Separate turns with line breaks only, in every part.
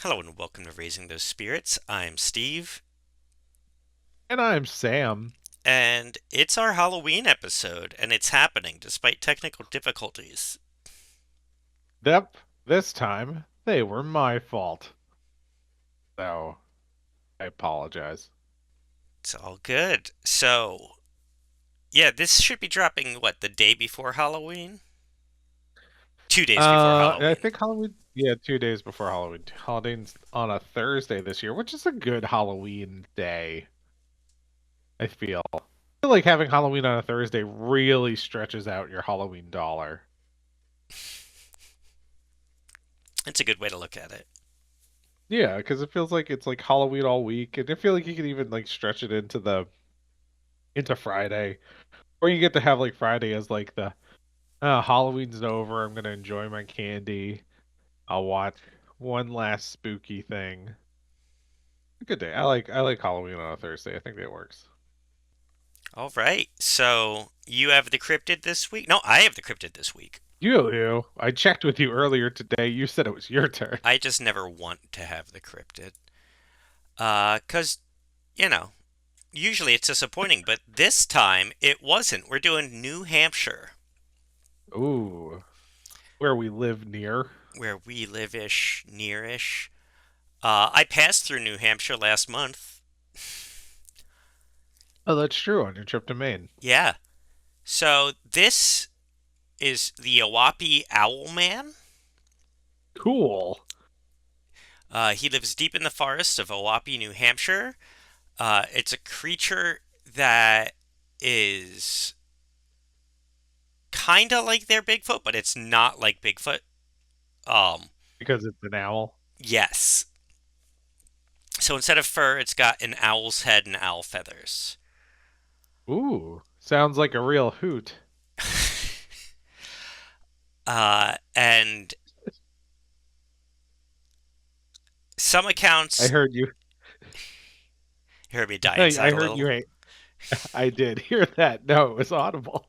Hello and welcome to Raising Those Spirits. I'm Steve,
And I'm Sam.
and it's our Halloween episode, and it's happening despite technical difficulties.
Yep, this time they were my fault. So I apologize.
It's all good. So, yeah, this should be dropping, what, the day before Halloween? 2 days before
I
Halloween.
think Halloween, yeah, 2 days before Halloween. Halloween's on a Thursday this year, which is a good Halloween day, I feel. I feel like having Halloween on a Thursday really stretches out your Halloween dollar.
It's a good way to look at it.
Yeah, because it feels like it's like Halloween all week, and I feel like you can even like stretch it into Friday, or you get to have like Friday as like the Halloween's over. I'm gonna enjoy my candy. I'll watch one last spooky thing. Good day. I like Halloween on a Thursday. I think that works.
All right, so you have the cryptid this week? No, I have the cryptid this week.
You. I checked with you earlier today. You said it was your turn.
I just never want to have the cryptid. 'Cause, you know, usually it's disappointing, but this time it wasn't. We're doing New Hampshire,
Ooh, where we live near.
where we live ish, near ish. I passed through New Hampshire last month.
Oh, that's true. On your trip to Maine.
Yeah. So this is the Awapi Owl Man.
Cool.
He lives deep in the forests of Awapi, New Hampshire. It's a creature that is kind of like their Bigfoot, but it's not like Bigfoot. Um,
Because it's an owl.
yes. So instead of fur, it's got an owl's head and owl feathers.
Ooh, sounds like a real hoot.
And some
I
accounts,
heard you.
you heard me die
I
inside a
heard
little.
you. I did hear that. No, it was audible.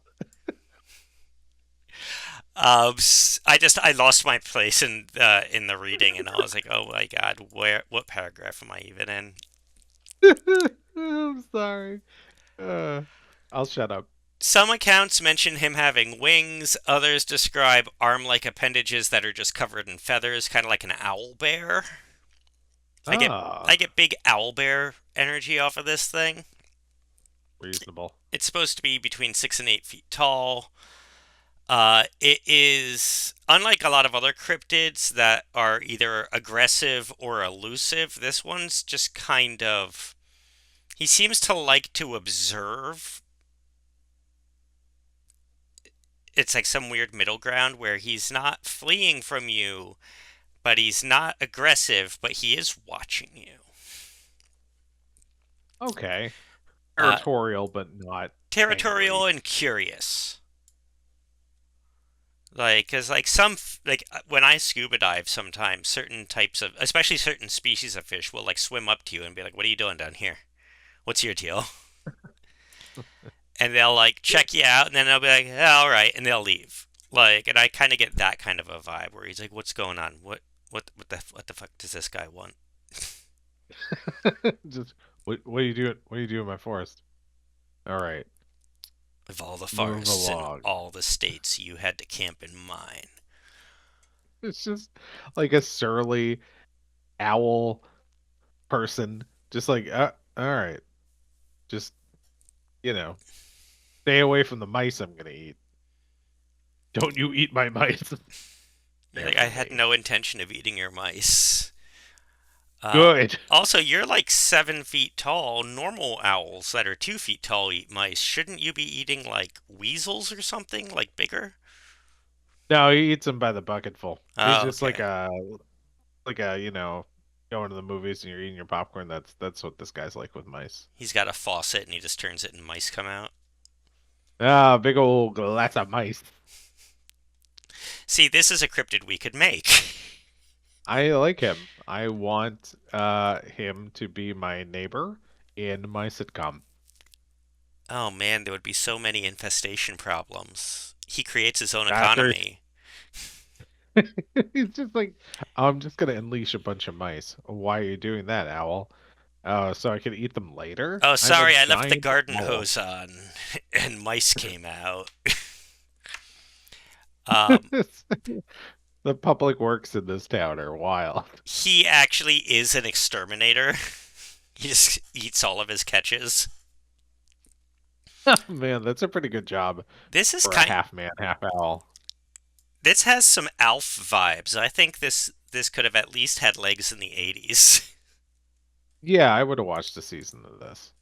I lost my place in the reading, and I was like, oh my god, what paragraph am I even in?
I'm sorry. Uh, I'll shut up.
Some accounts mention him having wings. Others describe arm-like appendages that are just covered in feathers, kind of like an owl bear. I get I
Ah,
get big owl bear energy off of this thing.
reasonable.
It's supposed to be between 6 and 8 feet tall. It is unlike a lot of other cryptids that are either aggressive or elusive. This one's just kind of. He seems to like to observe. It's like some weird middle ground where he's not fleeing from you, but he's not aggressive, but he is watching you.
Okay.
Uh,
Territorial, but not
Territorial
angry.
and curious. Like, cause like when I scuba dive, sometimes certain types of, especially certain species of fish, will like swim up to you and be like, "What are you doing down here? What's your deal?" And they'll like check you out, and then they'll be like, yeah, "All right," and they'll leave. Like, and I kind of get that kind of a vibe where he's like, "What's going on? What the fuck does this guy want?"
Just what are you doing? What are you doing in my forest? All right,
Of all the
move
forests in
along.
all the states, you had to camp in mine.
It's just like a surly owl person, just like all right, just you know, stay away from the mice I'm gonna eat. Don't you eat my mice?
Like,
They're
I had
me.
no intention of eating your mice. Uh,
Good.
Also, you're like 7 feet tall. Normal owls that are 2 feet tall eat mice. Shouldn't you be eating like weasels or something, like bigger?
No, he eats them by the bucketful. He's
Oh,
just
okay.
like a going to the movies and you're eating your popcorn. That's what this guy's like with mice.
He's got a faucet and he just turns it and mice come out.
Ah, big old glass of mice.
See, this is a cryptid we could make.
I like him. I want him to be my neighbor in my sitcom.
Oh man, there would be so many infestation problems. He creates his own
After
economy.
He's just like, I'm just gonna unleash a bunch of mice. Why are you doing that, owl? So I can eat them later?
Oh,
I'm a
sorry, I left the
giant
garden
owl.
hose on, and mice came out. Um,
The public works in this town are wild.
he actually is an exterminator. He just eats all of his catches.
Man, that's a pretty good job
This is
for a
kind.
half man, half owl.
This has some Alf vibes. I think this could have at least had legs in the 80s.
Yeah, I would have watched a season of this.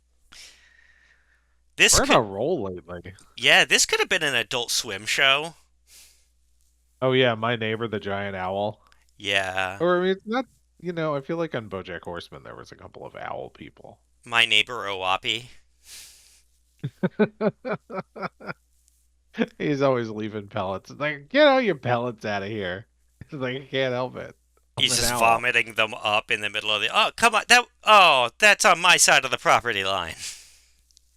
This
We're on
could,
a roll lately.
yeah, this could have been an Adult Swim show.
Oh yeah, My Neighbor the Giant Owl.
Yeah,
Or I mean, it's not. I feel like on BoJack Horseman there was a couple of owl people.
My Neighbor Owapi.
He's always leaving pellets. It's like, get all your pellets out of here. It's like I can't help it. I'm
He's
an
just
owl.
vomiting them up in the middle of the. Oh, come on! That's on my side of the property line.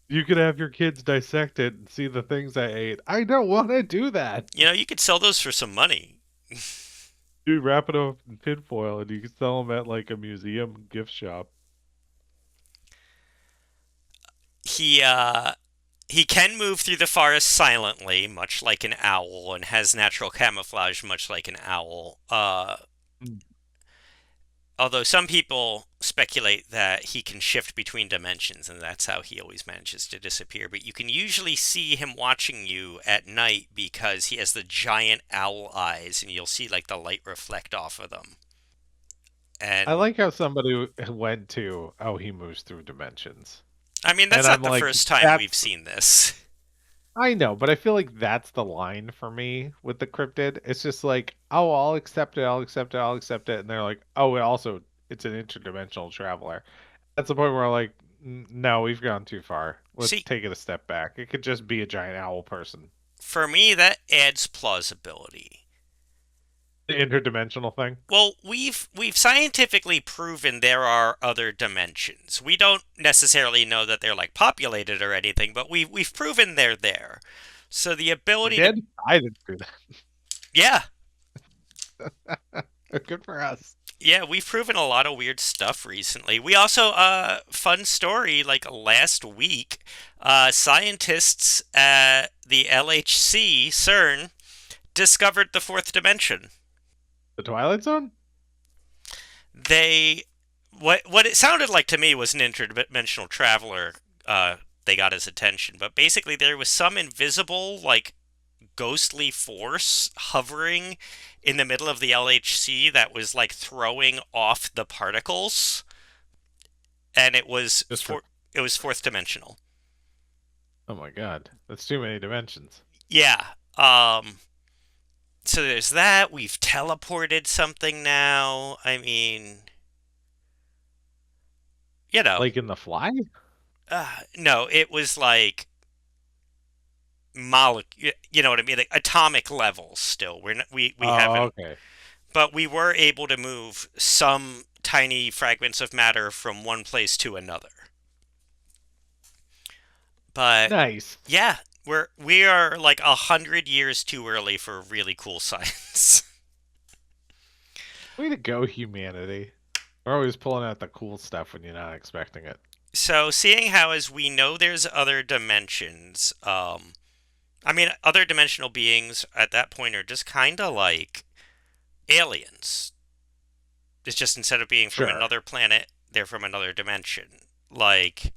You could have your kids dissect it and see the things I ate. I don't want to do that.
You know, you could sell those for some money.
Dude, wrap it up in tinfoil and you can sell them at like a museum gift shop.
He uh he can move through the forest silently, much like an owl, and has natural camouflage, much like an owl.
Mm.
Although some people speculate that he can shift between dimensions, and that's how he always manages to disappear. But you can usually see him watching you at night because he has the giant owl eyes, and you'll see like the light reflect off of them.
I
And
like how somebody went to, oh, he moves through dimensions.
I mean,
And
that's
I'm
not the
like,
first time we've
that's
seen this.
I know, but I feel like that's the line for me with the cryptid. It's just like, oh, I'll accept it, I'll accept it, I'll accept it, and they're like, oh, it's an interdimensional traveler. That's the point where I'm like, No, we've gone too far. Let's
See,
take it a step back. It could just be a giant owl person."
for me, that adds plausibility.
The interdimensional thing.
Well, we've scientifically proven there are other dimensions. We don't necessarily know that they're like populated or anything, but we've proven they're there. So the
We
ability to
did. I didn't do
yeah,
that. Good for us.
yeah, we've proven a lot of weird stuff recently. We also fun story like last week, scientists at the LHC CERN discovered the fourth dimension.
The Twilight Zone.
They what it sounded like to me was an interdimensional traveler. They got his attention, but basically there was some invisible like ghostly force hovering in the middle of the LHC that was like throwing off the particles, and
Just for.
it was fourth dimensional.
Oh my God, that's too many dimensions.
Yeah. Um. So there's that. We've teleported something now. I mean, you know,
Like in The Fly.
no, it was like molecule. You know what I mean? Like atomic levels. Still, we're not, we
Oh,
haven't,
okay.
but we were able to move some tiny fragments of matter from one place to another. But
Nice.
yeah, we are like 100 years too early for really cool science.
Way to go, humanity. We're always pulling out the cool stuff when you're not expecting it.
So seeing how as we know there's other dimensions, I mean other dimensional beings at that point are just kind of like aliens. It's just instead of being from
Sure.
another planet, they're from another dimension. Like,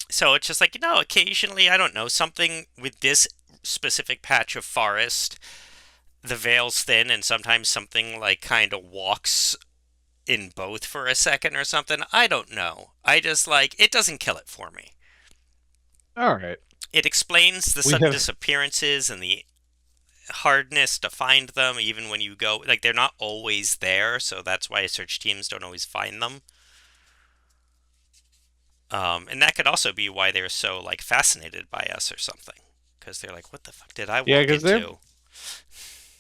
so it's just like, occasionally, I don't know, something with this specific patch of forest, the veil's thin, and sometimes something like kind of walks in both for a second or something. I don't know. I just like, it doesn't kill it for me.
All right.
It explains the
We
sudden
have.
disappearances and the hardness to find them, even when you go, like, they're not always there, so that's why search teams don't always find them. And that could also be why they're so like fascinated by us or something, because they're like, "What the fuck did I
Yeah,
walk
because they're.
into?"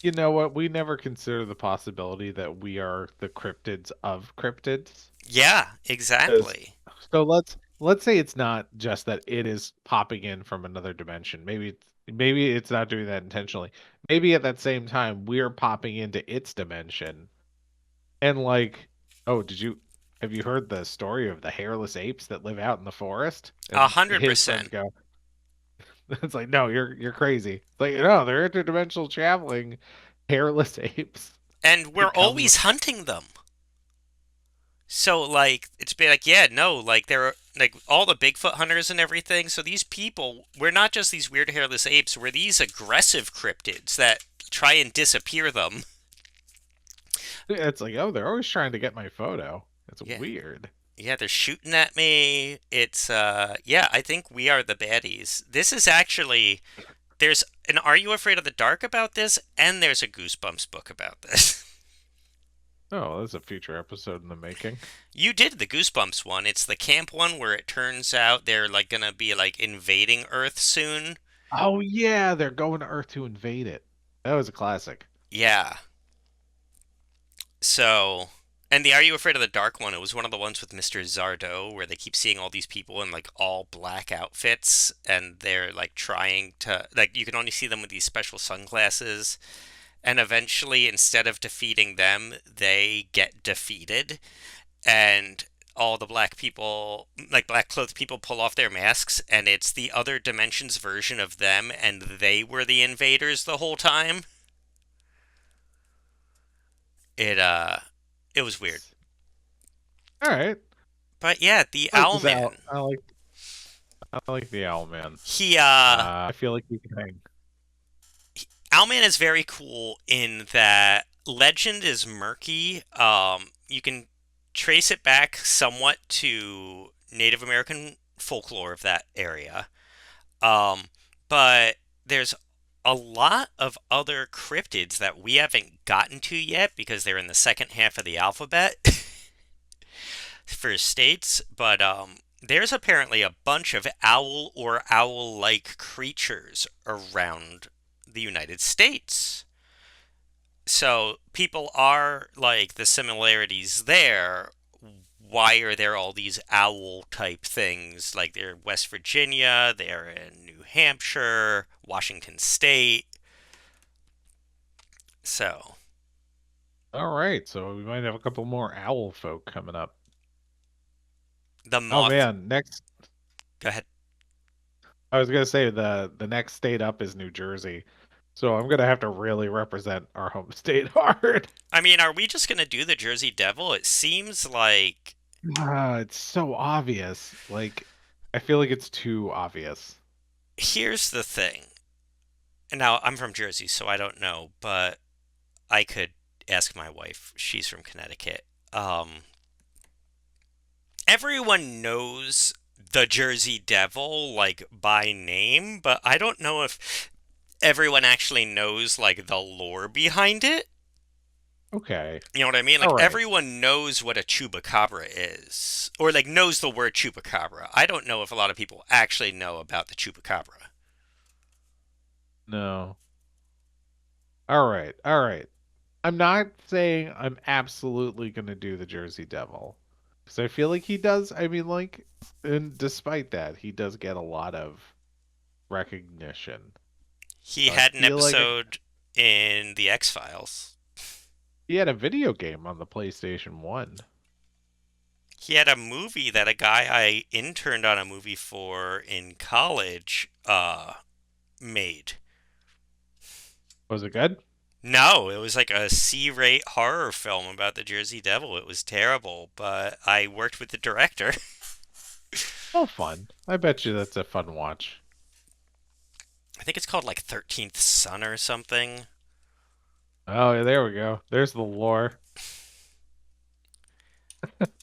You know what? We never consider the possibility that we are the cryptids of cryptids.
Yeah,
'Cause-
exactly.
So let's say it's not just that it is popping in from another dimension. Maybe it's not doing that intentionally. maybe at that same time we're popping into its dimension and like, oh, have you heard the story of the hairless apes that live out in the forest?
A
And
hundred
his friends
percent.
go, it's like, no, you're crazy. It's like, no, they're interdimensional traveling hairless apes.
And we're
It comes
always hunting them. So like it's been like, yeah, no, like there are like all the Bigfoot hunters and everything. So these people, we're not just these weird hairless apes, we're these aggressive cryptids that try and disappear them.
it's like, oh, they're always trying to get my photo. It's
Yeah.
weird.
Yeah, they're shooting at me. It's yeah, I think we are the baddies. This is actually there's an Are You Afraid of the Dark about this, and there's a Goosebumps book about this.
Oh, there's a future episode in the making.
You did the Goosebumps one. It's the camp one where it turns out they're like gonna be like invading Earth soon.
Oh yeah, they're going to Earth to invade it. That was a classic.
Yeah. So, and the Are You Afraid of the Dark one, it was one of the ones with Mr. Zardo where they keep seeing all these people in like all black outfits and they're like trying to like you can only see them with these special sunglasses and eventually instead of defeating them, they get defeated and all the black people, like black clothed people pull off their masks and it's the other dimensions version of them and they were the invaders the whole time. It it was weird.
All right.
But yeah, the
I like this owl.
Owlman.
I like the owl man.
He
I feel like he can hang.
Owlman is very cool in that legend is murky. You can trace it back somewhat to Native American folklore of that area. Um, but there's a lot of other cryptids that we haven't gotten to yet because they're in the second half of the alphabet for states. But there's apparently a bunch of owl or owl-like creatures around the United States. So people are like the similarities there. Why are there all these owl type things? Like they're in West Virginia, they're in New Hampshire, Washington State. So
All right, so we might have a couple more owl folk coming up.
the
Oh
moth.
man, next
Go ahead.
I was gonna say the next state up is New Jersey, so I'm gonna have to really represent our home state hard.
I mean, are we just gonna do the Jersey Devil? It seems like
It's so obvious. Like, I feel like it's too obvious.
here's the thing. Now I'm from Jersey, so I don't know, but I could ask my wife. She's from Connecticut. Everyone knows the Jersey Devil like by name, but I don't know if everyone actually knows like the lore behind it.
Okay,
You know what I mean?
all
Like
right.
everyone knows what a chupacabra is, or like knows the word chupacabra. I don't know if a lot of people actually know about the chupacabra.
No. All right, all right. I'm not saying I'm absolutely gonna do the Jersey Devil, because I feel like he does. I mean, like, and despite that, he does get a lot of recognition.
He
So I
had an
feel like
episode in the X Files.
he had a video game on the PlayStation 1.
He had a movie that a guy I interned on a movie for in college made.
Was it good?
No, it was like a C-rate horror film about the Jersey Devil. It was terrible, but I worked with the director.
Oh, fun. I bet you that's a fun watch.
I think it's called like 13th Son or something.
Oh, yeah, there we go. There's the lore.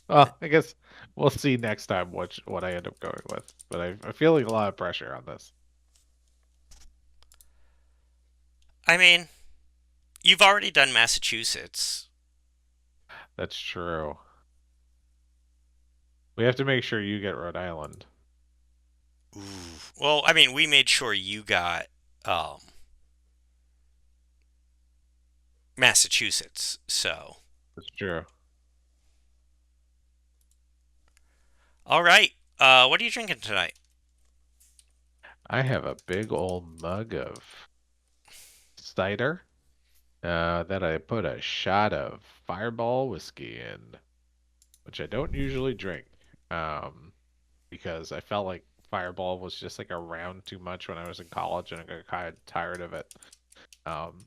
Well, I guess we'll see next time what I end up going with. But I feel like a lot of pressure on this.
I mean, you've already done Massachusetts.
That's true. We have to make sure you get Rhode Island.
Ooh. Well, I mean, we made sure you got um, Massachusetts. So,
That's true.
all right. What are you drinking tonight?
I have a big old mug of cider. Then I put a shot of Fireball whiskey in, which I don't usually drink, um, because I felt like Fireball was just like around too much when I was in college, and I got kind of tired of it. Um,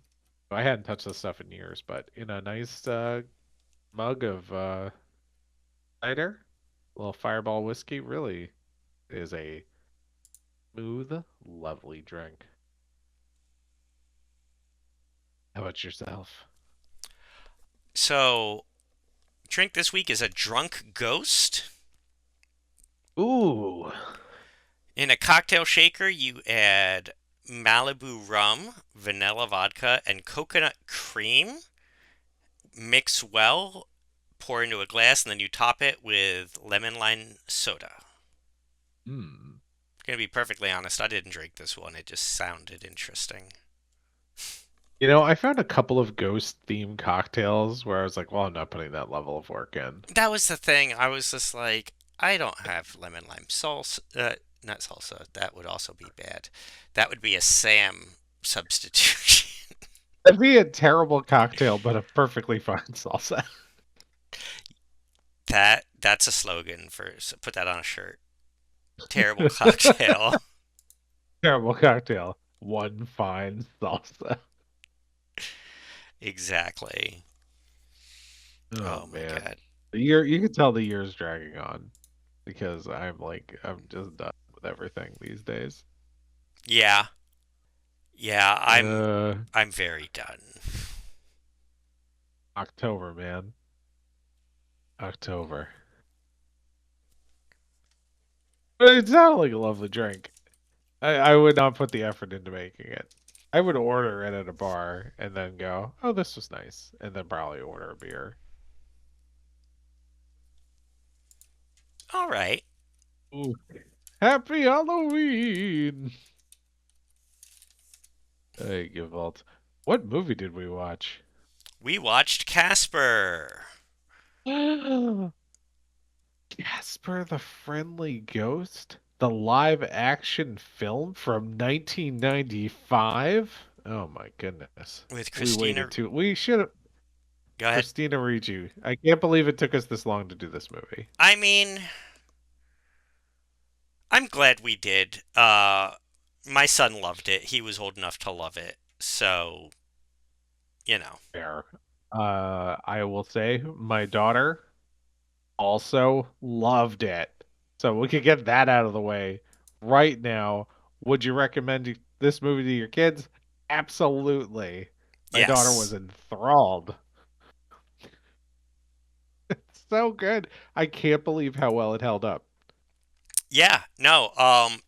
so I hadn't touched this stuff in years, but in a nice mug of cider, a little Fireball whiskey really is a smooth, lovely drink. How about yourself?
So, drink this week is a drunk ghost.
Ooh.
In a cocktail shaker, you add Malibu rum, vanilla vodka, and coconut cream. Mix well, pour into a glass, and then you top it with lemon lime soda.
Hmm.
Gonna be perfectly honest, I didn't drink this one. It just sounded interesting.
You know, I found a couple of ghost themed cocktails where I was like, well, I'm not putting that level of work in.
That was the thing. I was just like, I don't have lemon lime salsa. Not salsa. That would also be bad. That would be a Sam substitution.
That'd be a terrible cocktail, but a perfectly fine salsa.
That's a slogan for. So put that on a shirt. Terrible cocktail.
Terrible cocktail. One fine salsa.
Exactly.
Oh
Oh my
man.
god.
The year you can tell the year's dragging on because I'm just done with everything these days.
Yeah. Yeah,
Uh
I'm very done.
October, man. October. But it sounded like a lovely drink. I would not put the effort into making it. I would order it at a bar and then go, "Oh, this was nice," and then probably order a beer.
All right.
Ooh. Happy Halloween! Hey, Givalt. What movie did we watch?
We watched Casper
Casper the Friendly Ghost? The live action film from 1995? Oh my goodness.
with
We waited
Christina.
too. We should have.
Go ahead.
Christina Ricci. I can't believe it took us this long to do this movie.
I mean, I'm glad we did. My son loved it. He was old enough to love it. So, you know.
Fair. I will say my daughter also loved it. So we could get that out of the way right now. Would you recommend this movie to your kids? Absolutely. My daughter was
Yes.
enthralled. It's so good. I can't believe how well it held up.
Yeah, no,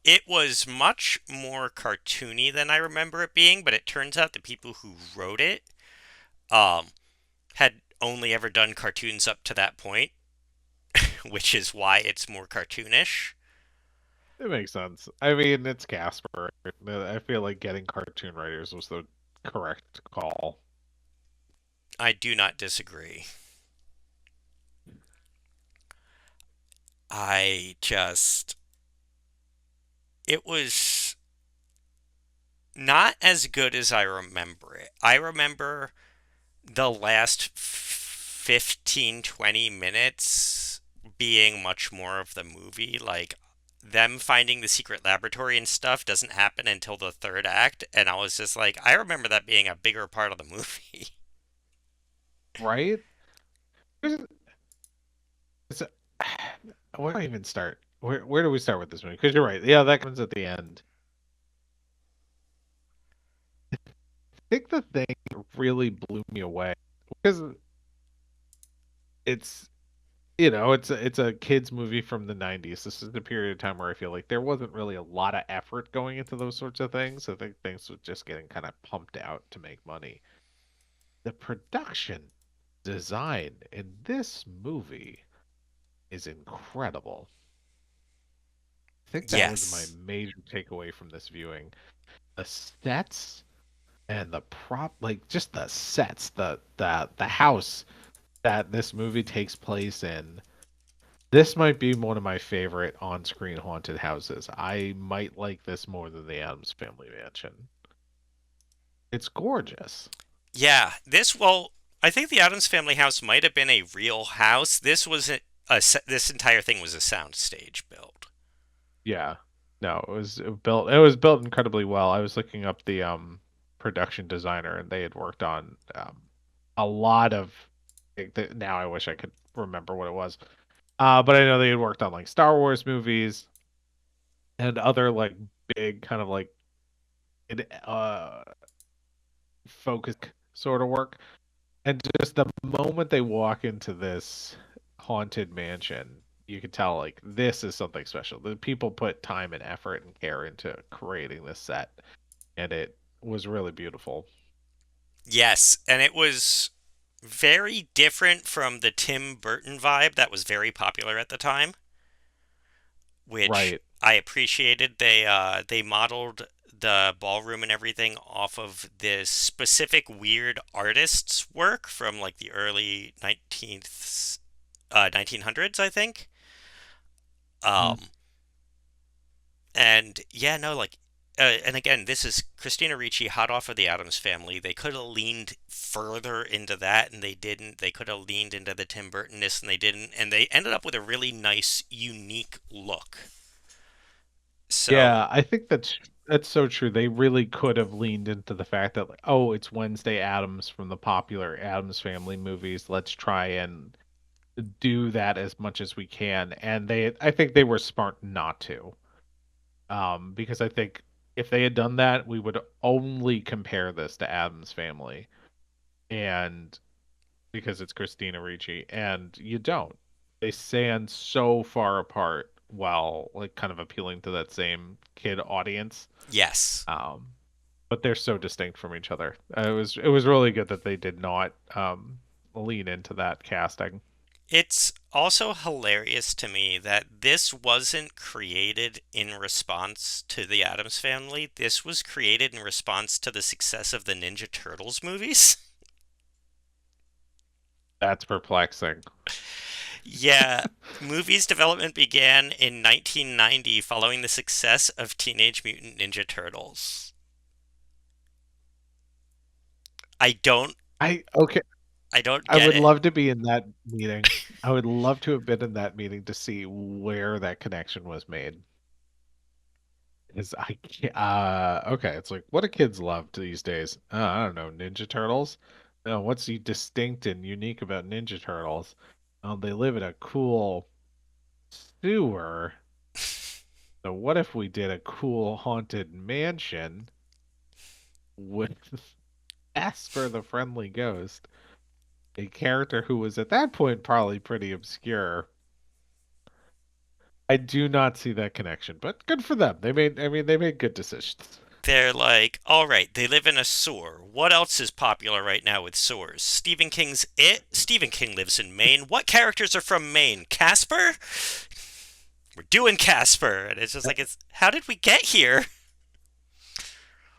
it was much more cartoony than I remember it being, but it turns out the people who wrote it, um, had only ever done cartoons up to that point, which is why it's more cartoonish.
It makes sense. I mean, it's Casper. I feel like getting cartoon writers was the correct call.
I do not disagree. I just, it was not as good as I remember it. I remember the last 15, 20 minutes being much more of the movie. Like, them finding the secret laboratory and stuff doesn't happen until the third act. And I was just like, I remember that being a bigger part of the movie.
Right? It's, where do I even start? Where do we start with this movie? Because you're right. Yeah, that comes at the end. I think the thing that really blew me away because it's it's a kids movie from the 90s. This is the period of time where I feel like there wasn't really a lot of effort going into those sorts of things. I think things were just getting kind of pumped out to make money. The production design in this movie is incredible. I think that was my
Yes.
major takeaway from this viewing. The sets and the prop, like just the sets, the house that this movie takes place in. This might be one of my favorite on-screen haunted houses. I might like this more than the Addams Family Mansion. It's gorgeous.
Yeah, well, I think the Adams Family house might have been a real house. This entire thing was a soundstage build.
Yeah. No, it was built incredibly well. I was looking up the production designer, and they had worked on a lot of now I wish I could remember what it was. But I know they had worked on like Star Wars movies and other like big kind of like focus sort of work. And just the moment they walk into this haunted mansion, you can tell like this is something special. The people put time and effort and care into creating this set, and it was really beautiful.
Yes, and it was very different from the Tim Burton vibe that was very popular at the time, which
Right.
I appreciated. They modeled the ballroom and everything off of this specific weird artist's work from like the early 1900s, I think.
Mhm.
Um, and yeah, no, like, and again, this is Christina Ricci, hot off of the Addams Family. They could have leaned further into that, and they didn't. They could have leaned into the Tim Burtonness, and they didn't. And they ended up with a really nice, unique look. So,
Yeah, I think that's so true. They really could have leaned into the fact that like, oh, it's Wednesday Addams from the popular Addams Family movies. Let's try and do that as much as we can. And I think they were smart not to. Because I think if they had done that, we would only compare this to Adam's Family, and because it's Christina Ricci, and you don't. They stand so far apart while like kind of appealing to that same kid audience.
yes.
Um, but they're so distinct from each other. It was really good that they did not lean into that casting.
It's also hilarious to me that this wasn't created in response to the Addams Family. This was created in response to the success of the Ninja Turtles movies.
That's perplexing.
Yeah, movies development began in 1990 following the success of Teenage Mutant Ninja Turtles. I don't
Okay.
I don't
I
get
would
it.
love to be in that meeting. I would love to have been in that meeting to see where that connection was made. Is I can't, okay, it's like what do kids love these days? I don't know, Ninja Turtles. No, what's distinct and unique about Ninja Turtles? They live in a cool sewer. So what if we did a cool haunted mansion with Casper the Friendly Ghost, a character who was at that point probably pretty obscure. I do not see that connection, but good for them. They made good decisions.
They're like, all right, they live in a sewer. What else is popular right now with sewers? Stephen King's It. Stephen King lives in Maine. What characters are from Maine? Casper? We're doing Casper. And it's just like, it's how did we get here?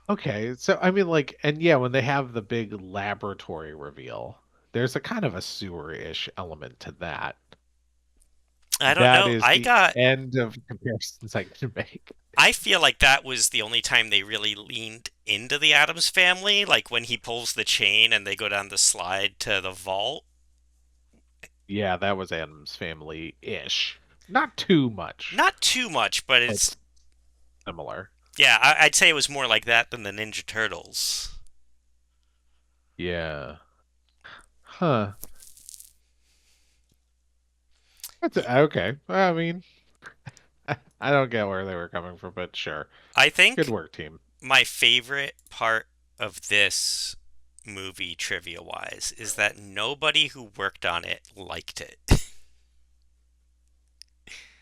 Okay, so I mean, like, and yeah, when they have the big laboratory reveal, there's a kind of a sewer-ish element to that.
I don't
That
know.
is the end of comparisons I can make.
I feel like that was the only time they really leaned into the Adams Family, like when he pulls the chain and they go down the slide to the vault.
Yeah, that was Adam's family-ish. Not too much,
Not too much, but
but
it's
similar.
yeah, I'd say it was more like that than the Ninja Turtles.
Yeah. Huh. That's
Y-
okay. I mean, I don't get where they were coming from, but sure.
I
Good
think
work, team.
my favorite part of this movie, trivia wise, is that nobody who worked on it liked it.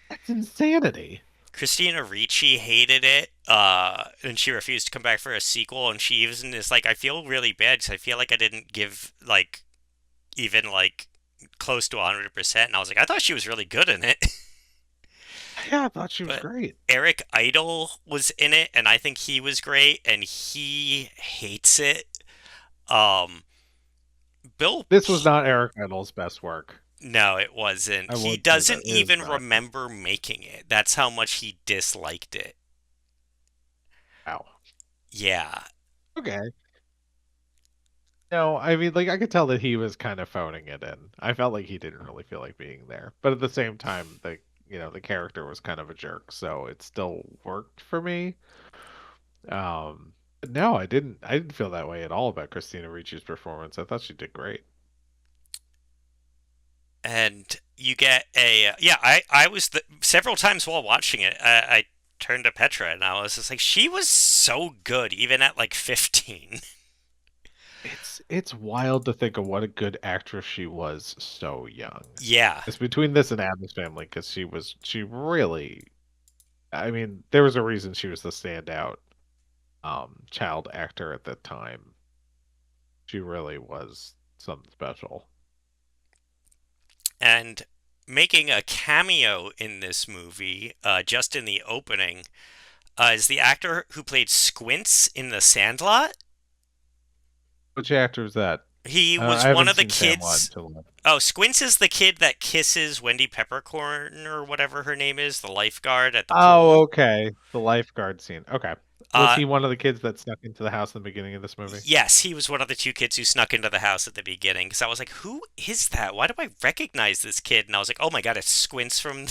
That's insanity.
Christina Ricci hated it, and she refused to come back for a sequel. And she even is like, I feel really bad because I feel like I didn't give like even like close to 100%. And I was like, I thought she was really good in it.
Yeah, I thought she was
But
great.
Eric Idle was in it, and I think he was great, and he hates it. Um, Bill,
This was not Eric Idle's best work.
no, it wasn't.
I
He
won't say that.
doesn't
It is
even
not.
remember making it. That's how much he disliked it.
Wow.
Yeah.
Okay. No, I mean, like, I could tell that he was kind of phoning it in. I felt like he didn't really feel like being there. But at the same time, the character was kind of a jerk, so it still worked for me. But no, I didn't feel that way at all about Christina Ricci's performance. I thought she did great.
And you get a yeah. I was several times while watching it. I turned to Petra and I was just like, she was so good even at like 15.
It's wild to think of what a good actress she was so young.
Yeah,
It's between this and Addams Family because she really, I mean, there was a reason she was the standout child actor at the time. She really was something special.
and making a cameo in this movie, just in the opening, is the actor who played Squints in The Sandlot.
Which actor is that?
He
I
was one
haven't
of the
seen Sandlot
kids.
until now.
Oh, Squints is the kid that kisses Wendy Peppercorn or whatever her name is, the lifeguard at the
Oh,
pool.
okay. The lifeguard scene. Okay. Was
Uh,
he one of the kids that snuck into the house in the beginning of this movie?
yes, he was one of the two kids who snuck into the house at the beginning. Because I was like, who is that? Why do I recognize this kid? And I was like, oh my god, it's Squints from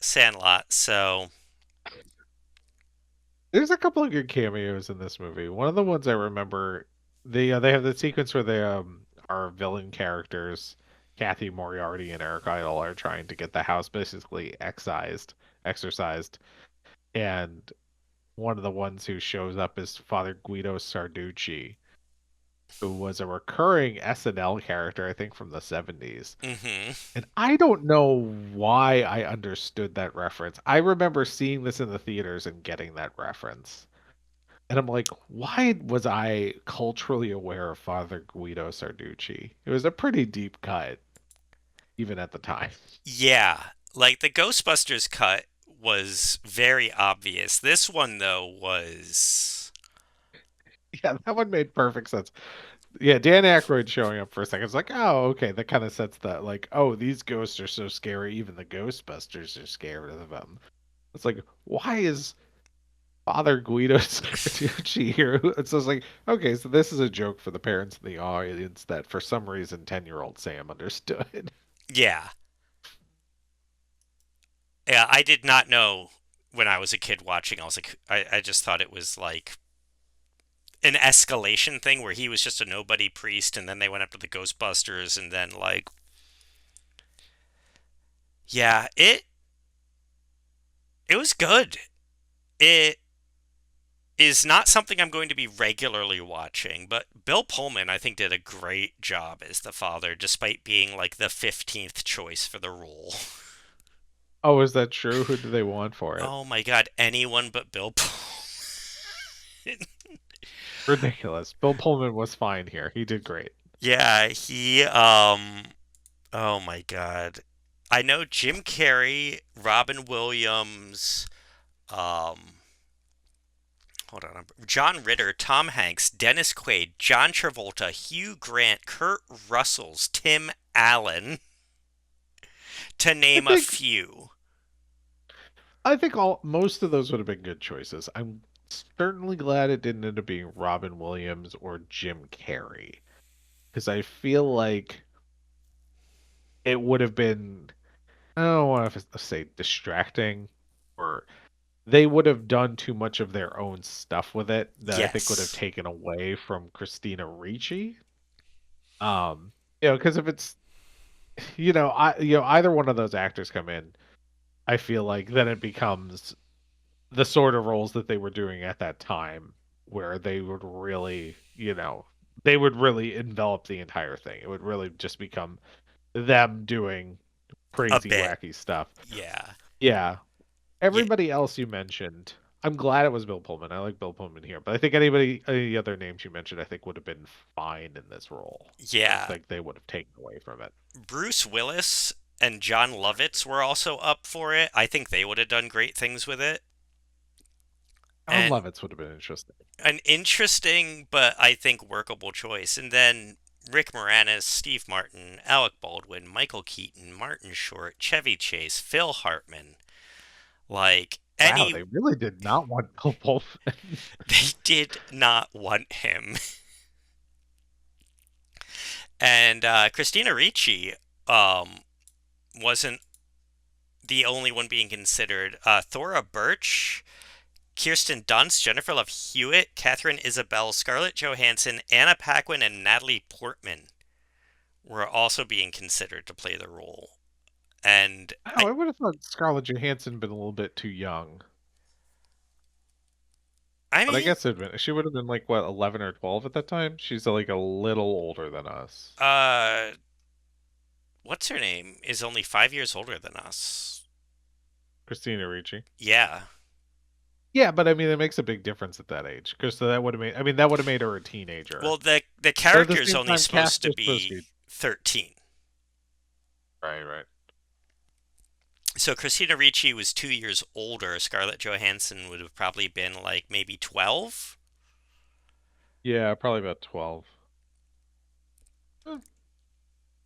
Sandlot. So,
There's a couple of good cameos in this movie. One of the ones I remember, they have the sequence where they our villain characters, Kathy Moriarty and Eric Idle, are trying to get the house basically exercised, and one of the ones who shows up is Father Guido Sarducci, who was a recurring SNL character, I think from the 70s.
hmm.
And I don't know why I understood that reference. I remember seeing this in the theaters and getting that reference. And I'm like, why was I culturally aware of Father Guido Sarducci? It was a pretty deep cut, even at the time.
Yeah, like the Ghostbusters cut was very obvious. This one, though, was.
Yeah, that one made perfect sense. Yeah, Dan Aykroyd showing up for a second. It's like, oh, okay, that kind of sets that, like, oh, these ghosts are so scary, even the Ghostbusters are scared of them. It's like, why is Father Guido Sarducci here? It's just like, okay, so this is a joke for the parents in the audience that for some reason 10-year-old Sam understood.
Yeah. Yeah, I did not know when I was a kid watching. I was like, I just thought it was like an escalation thing where he was just a nobody priest and then they went up to the Ghostbusters and then like yeah, it was good. It is not something I'm going to be regularly watching, but Bill Pullman I think did a great job as the father despite being like the 15th choice for the role.
Oh, is that true? Who do they want for it?
Oh my god, anyone but Bill Pullman.
Ridiculous. Bill Pullman was fine here. He did great.
Yeah, he oh my god. I know Jim Carrey, Robin Williams, um hold on, John Ritter, Tom Hanks, Dennis Quaid, John Travolta, Hugh Grant, Kurt Russells, Tim Allen, to
I
name a
think
few.
I think all most of those would have been good choices. I'm certainly glad it didn't end up being Robin Williams or Jim Carrey because I feel like it would have been, I don't want to say distracting, or they would have done too much of their own stuff with it that I think would have
Yes.
taken away from Christina Ricci. Um, because if it's, either one of those actors come in, I feel like then it becomes the sort of roles that they were doing at that time where they would really, they would really envelop the entire thing. It would really just become them doing
A
crazy,
bit.
wacky stuff.
Yeah.
Yeah.
Yeah.
Everybody else you mentioned, I'm glad it was Bill Pullman. I like Bill Pullman here, but I think any other names you mentioned, I think would have been fine in this role. I don't
Yeah.
think they would have taken away from it.
Bruce Willis and John Lovitz were also up for it. I think they would have done great things with it.
John
And
Lovitz would have been interesting.
an interesting but I think workable choice. And then Rick Moranis, Steve Martin, Alec Baldwin, Michael Keaton, Martin Short, Chevy Chase, Phil Hartman. Like
Wow,
any
they really did not want Bill Pullman.
they did not want him. And Christina Ricci um, wasn't the only one being considered. Thora Birch, Kirsten Dunst, Jennifer Love Hewitt, Catherine Isabel, Scarlett Johansson, Anna Paquin, and Natalie Portman were also being considered to play the role. And
Oh, I would have thought Scarlett Johansson been a little bit too young.
I
But I
mean,
guess she would have been like what, 11 or 12 at that time. She's like a little older than us.
uh, what's her name is only 5 years older than us.
Christina Ricci.
Yeah.
Yeah, but I mean, it makes a big difference at that age because so that would have made. I mean, that would have made her a teenager.
Well, the
But at the
character's
same
only
time,
supposed to
Casper's supposed to
be
be
13.
right, right.
So Christina Ricci was 2 years older. Scarlett Johansson would have probably been like maybe 12.
Yeah, probably about 12. Eh,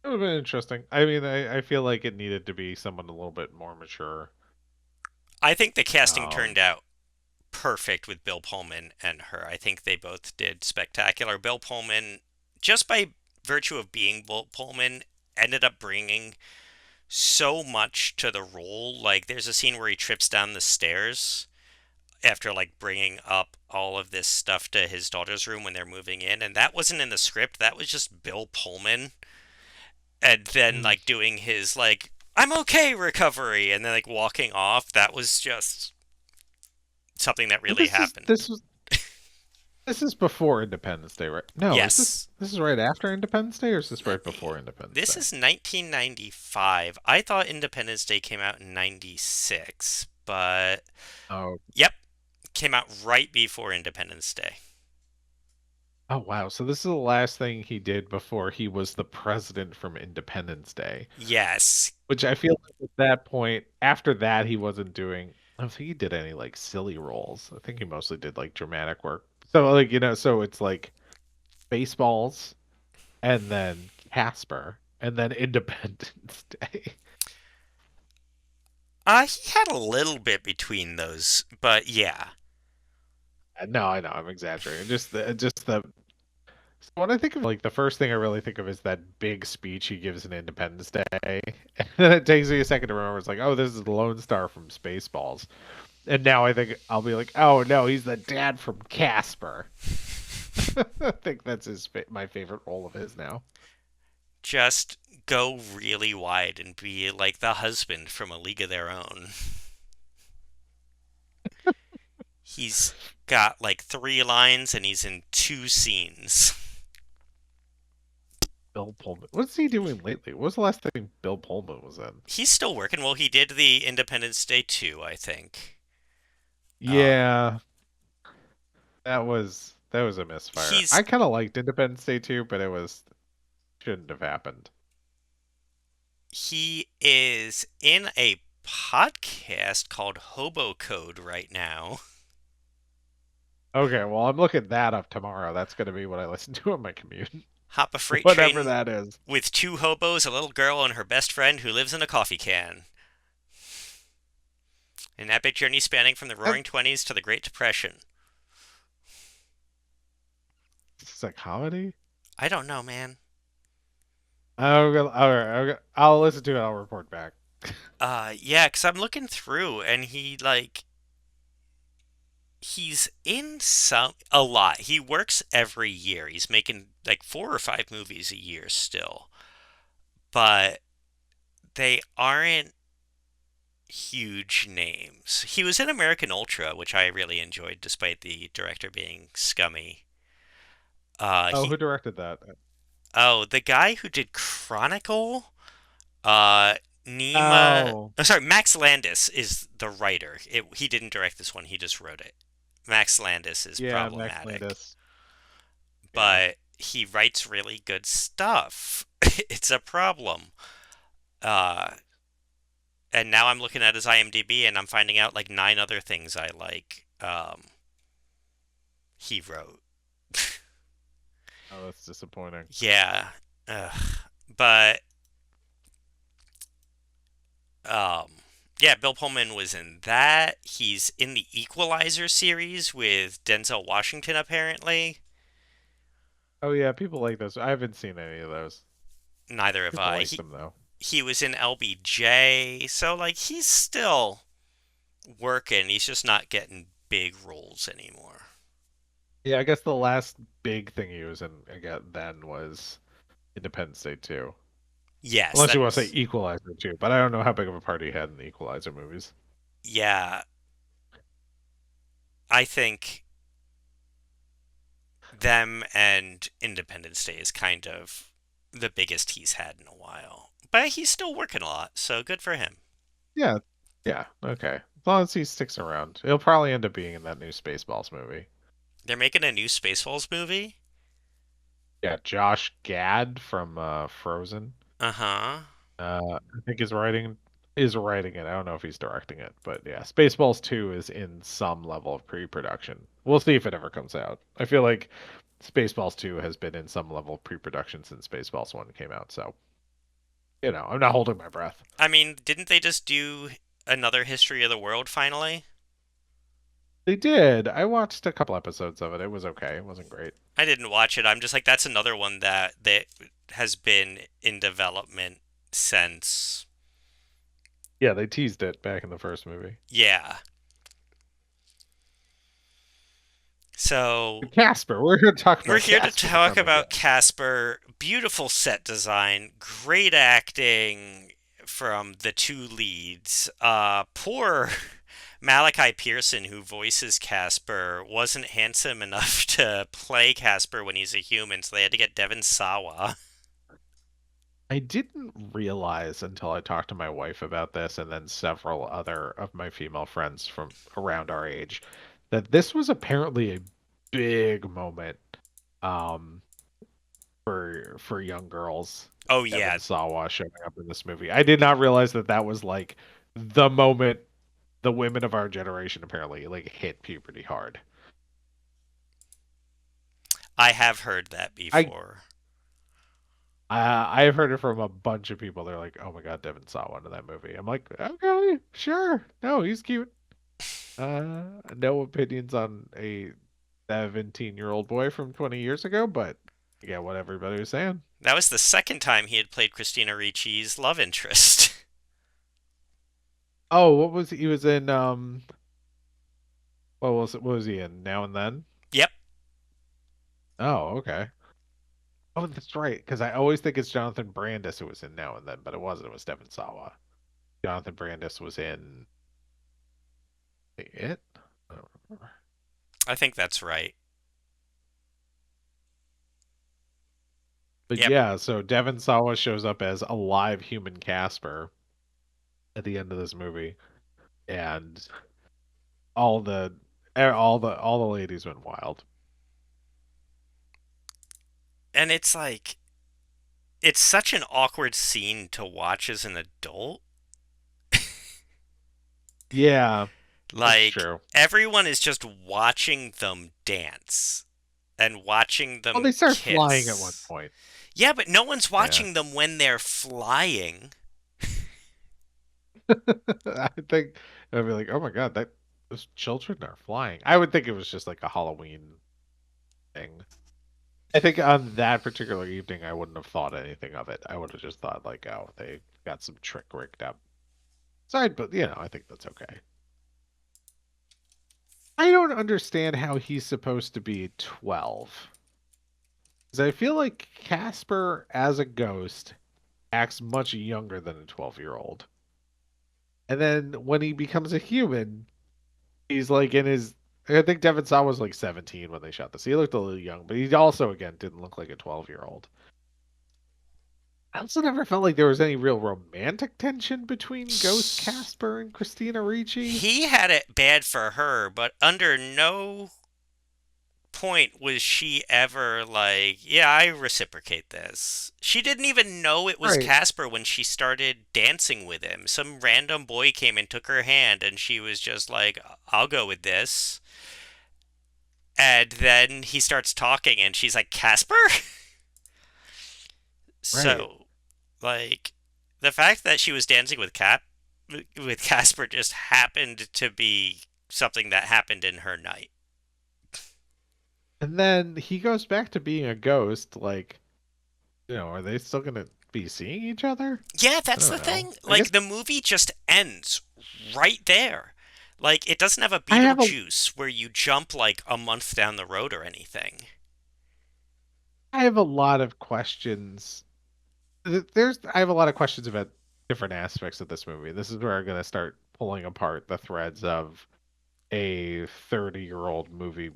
it would have been interesting. I mean, I feel like it needed to be someone a little bit more mature.
I think the casting
Um,
turned out perfect with Bill Pullman and her. I think they both did spectacular. Bill Pullman, just by virtue of being Bill Pullman, ended up bringing so much to the role. Like, there's a scene where he trips down the stairs after like bringing up all of this stuff to his daughter's room when they're moving in, and that wasn't in the script. That was just Bill Pullman, and then
mm.
like doing his like I'm okay recovery, and then like walking off. That was just something that
But
really happened.
this is before Independence Day, right? No, is
Yes.
this is right after Independence Day, or is this
Let
right
me.
before Independence
This
Day?
is 1995. I thought Independence Day came out in 96, but
Oh,
yep, came out right before Independence Day.
oh wow. So this is the last thing he did before he was the president from Independence Day.
Yes.
Which I feel like at that point, after that, he wasn't doing. I don't think he did any like silly roles. I think he mostly did like dramatic work. So like so it's like Baseballs, and then Casper, and then Independence Day.
He had a little bit between those, but yeah.
No, I know I'm exaggerating. Just the so when I think of like the first thing I really think of is that big speech he gives in Independence Day. And then it takes me a second to remember. It's like, oh, this is the Lone Star from Spaceballs. And now I think I'll be like, oh no, he's the dad from Casper. I think that's my favorite role of his now.
Just go really wide and be like the husband from A League of Their Own. He's got like three lines and he's in two scenes.
Bill Pullman. What's he doing lately? What was the last thing Bill Pullman was in?
He's still working. Well, he did the Independence Day 2, I think. Um,
Yeah, that was a misfire.
he's
I kind of liked Independence Day too, but it was shouldn't have happened.
he is in a podcast called Hobo Code right now.
Okay, well, I'm looking that up tomorrow. That's going to be what I listen to on my commute,
Hop a freight
whatever
train
that is.
with two hobos, a little girl, and her best friend who lives in a coffee can. An epic journey spanning from the
That,
roaring 20s to the Great Depression.
it's a comedy.
I don't know, man.
All right, I'll listen to it. I'll report back.
Yeah, 'cause I'm looking through and he's in a lot. He works every year. He's making like four or five movies a year still. But they aren't huge names. He was in American Ultra, which I really enjoyed despite the director being scummy.
Oh,
He
who directed that?
Oh, the guy who did Chronicle, uh Nema,
Oh,
oh, sorry, Max Landis is the writer. He didn't direct this one, he just wrote it. Max Landis is
yeah, Max
problematic,
Landis. Yeah.
but he writes really good stuff. It's a problem. Uh, and now I'm looking at his IMDb and I'm finding out like nine other things I like. He wrote.
Oh, that's disappointing.
Yeah. Ugh. But um, yeah, Bill Pullman was in that. He's in the Equalizer series with Denzel Washington, apparently.
Oh yeah, people like those. I haven't seen any of those.
Neither have
People
I.
liked
He
him though.
he was in LBJ, so like he's still working. He's just not getting big roles anymore.
Yeah, I guess the last big thing he was in again then was Independence Day 2.
Yes,
Unless you want to say
that's
Equalizer 2, but I don't know how big of a part he had in the Equalizer movies.
yeah. I think them and Independence Day is kind of the biggest he's had in a while. But he's still working a lot, so good for him.
Yeah, yeah, okay. As long as he sticks around, he'll probably end up being in that new Spaceballs movie.
They're making a new Spaceballs movie?
Yeah, Josh Gad from Frozen.
Uh-huh.
I think is writing it. I don't know if he's directing it, but yeah, Spaceballs 2 is in some level of pre-production. We'll see if it ever comes out. I feel like Spaceballs 2 has been in some level of pre-production since Spaceballs 1 came out, so I'm not holding my breath.
I mean, didn't they just do another History of the World finally?
They did. I watched a couple episodes of it. It was okay. It wasn't great.
I didn't watch it. I'm just like that's another one that has been in development since
Yeah, they teased it back in the first movie.
yeah. So
Casper. We're here to talk
we're
about
here to
Casper
talk
from
about
again.
Casper. Beautiful set design, great acting from the two leads. Poor Malachi Pearson, who voices Casper, wasn't handsome enough to play Casper when he's a human, so they had to get Devon Sawa.
I didn't realize until I talked to my wife about this and then several other of my female friends from around our age that this was apparently a big moment um for young girls.
Oh
Devon
yeah,
Sawa showing up in this movie. I did not realize that that was like the moment the women of our generation apparently like hit puberty hard.
I have heard that
I
before.
I've heard it from a bunch of people. They're like, "Oh my God, Devon Sawa in that movie." I'm like, "Okay, sure. No, he's cute." No opinions on a 17-year-old boy from 20 years ago, but I get what everybody was saying.
That was the second time he had played Christina Ricci's love interest.
Oh, what was he was in what was he in? Now and Then?
Yep,
Oh, okay. Oh, that's right, because I always think it's Jonathan Brandis who was in Now and Then, but it wasn't. It was Devon Sawa. Jonathan Brandis was in It? I don't remember.
I think that's right.
But
Yep.
yeah, so Devon Sawa shows up as a live human Casper at the end of this movie, and all the all the ladies went wild.
And it's like it's such an awkward scene to watch as an adult.
Yeah, that's
Like
true.
everyone is just watching them dance and watching
Well,
them
they start flying at one
kiss.
point.
Yeah, but no one's
Yeah,
watching them when they're flying.
I think I'd be like, oh my god, that those children are flying. I would think it was just like a Halloween thing. I think on that particular evening, I wouldn't have thought anything of it. I would have just thought like, oh, they got some trick rigged up. Side, but I think that's okay. I don't understand how he's supposed to be 12. Because I feel like Casper as a ghost acts much younger than a 12-year-old. And then when he becomes a human, he's like in his. I think Devon Sawa was like 17 when they shot this. He looked a little young, but he also, again, didn't look like a 12-year-old. I also never felt like there was any real romantic tension between Ghost Casper and Christina Ricci.
He had it bad for her, but under no point was she ever like, yeah, I reciprocate this. She didn't even know it was
Right.
Casper when she started dancing with him. Some random boy came and took her hand, and she was just like, I'll go with this. And then he starts talking, and she's like, Casper?
Right.
So, like, the fact that she was dancing with Casper just happened to be something that happened in her night.
And then he goes back to being a ghost. Like, are they still going to be seeing each other?
Yeah,
I
that's the
don't know.
thing.
I
Like
guess
the movie just ends right there. Like it doesn't have a
I have a
Beetlejuice where you jump like a month down the road or anything.
I have a lot of questions. There's I have a lot of questions about different aspects of this movie. This is where I'm going to start pulling apart the threads of a 30-year-old movie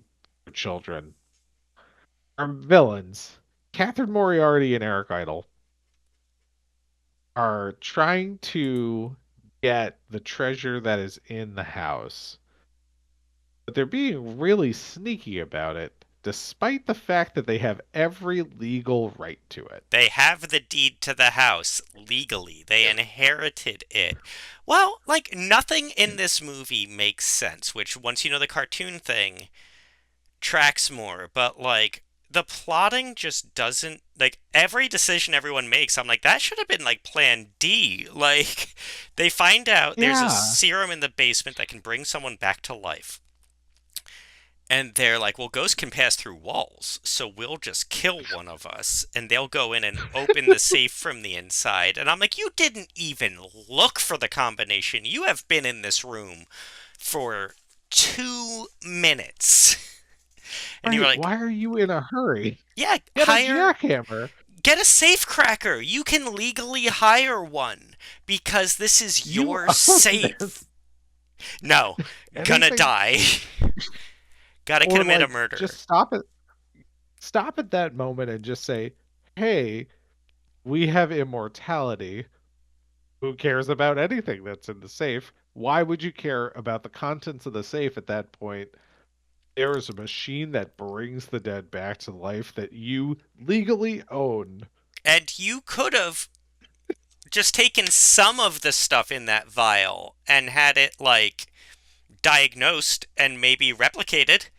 for children. Our villains, Catherine Moriarty and Eric Idle, are trying to get the treasure that is in the house, but they're being really sneaky about it, despite the fact that they have every legal right to it.
They have the deed to the house legally. They inherited it. Well, like nothing in this movie makes sense, which once you know the cartoon thing tracks more, but like the plotting just doesn't like every decision everyone makes. I'm like that should have been like plan D. Like they find out there's a
Yeah,
serum in the basement that can bring someone back to life. And they're like, well, ghosts can pass through walls, so we'll just kill one of us, and they'll go in and open the safe from the inside. And I'm like, you didn't even look for the combination. You have been in this room for 2 minutes. And you were
right.
like,
Why are you in a hurry?
yeah,
Get a jackhammer.
get a safe cracker. You can legally hire one because this is
You
your
own this.
safe. No, gonna
Anything,
die. Gotta
or
commit a
like
murder.
just stop at that moment and just say, "Hey, we have immortality. Who cares about anything that's in the safe? Why would you care about the contents of the safe at that point? There is a machine that brings the dead back to life that you legally own."
And you could have just taken some of the stuff in that vial and had it like diagnosed and maybe replicated.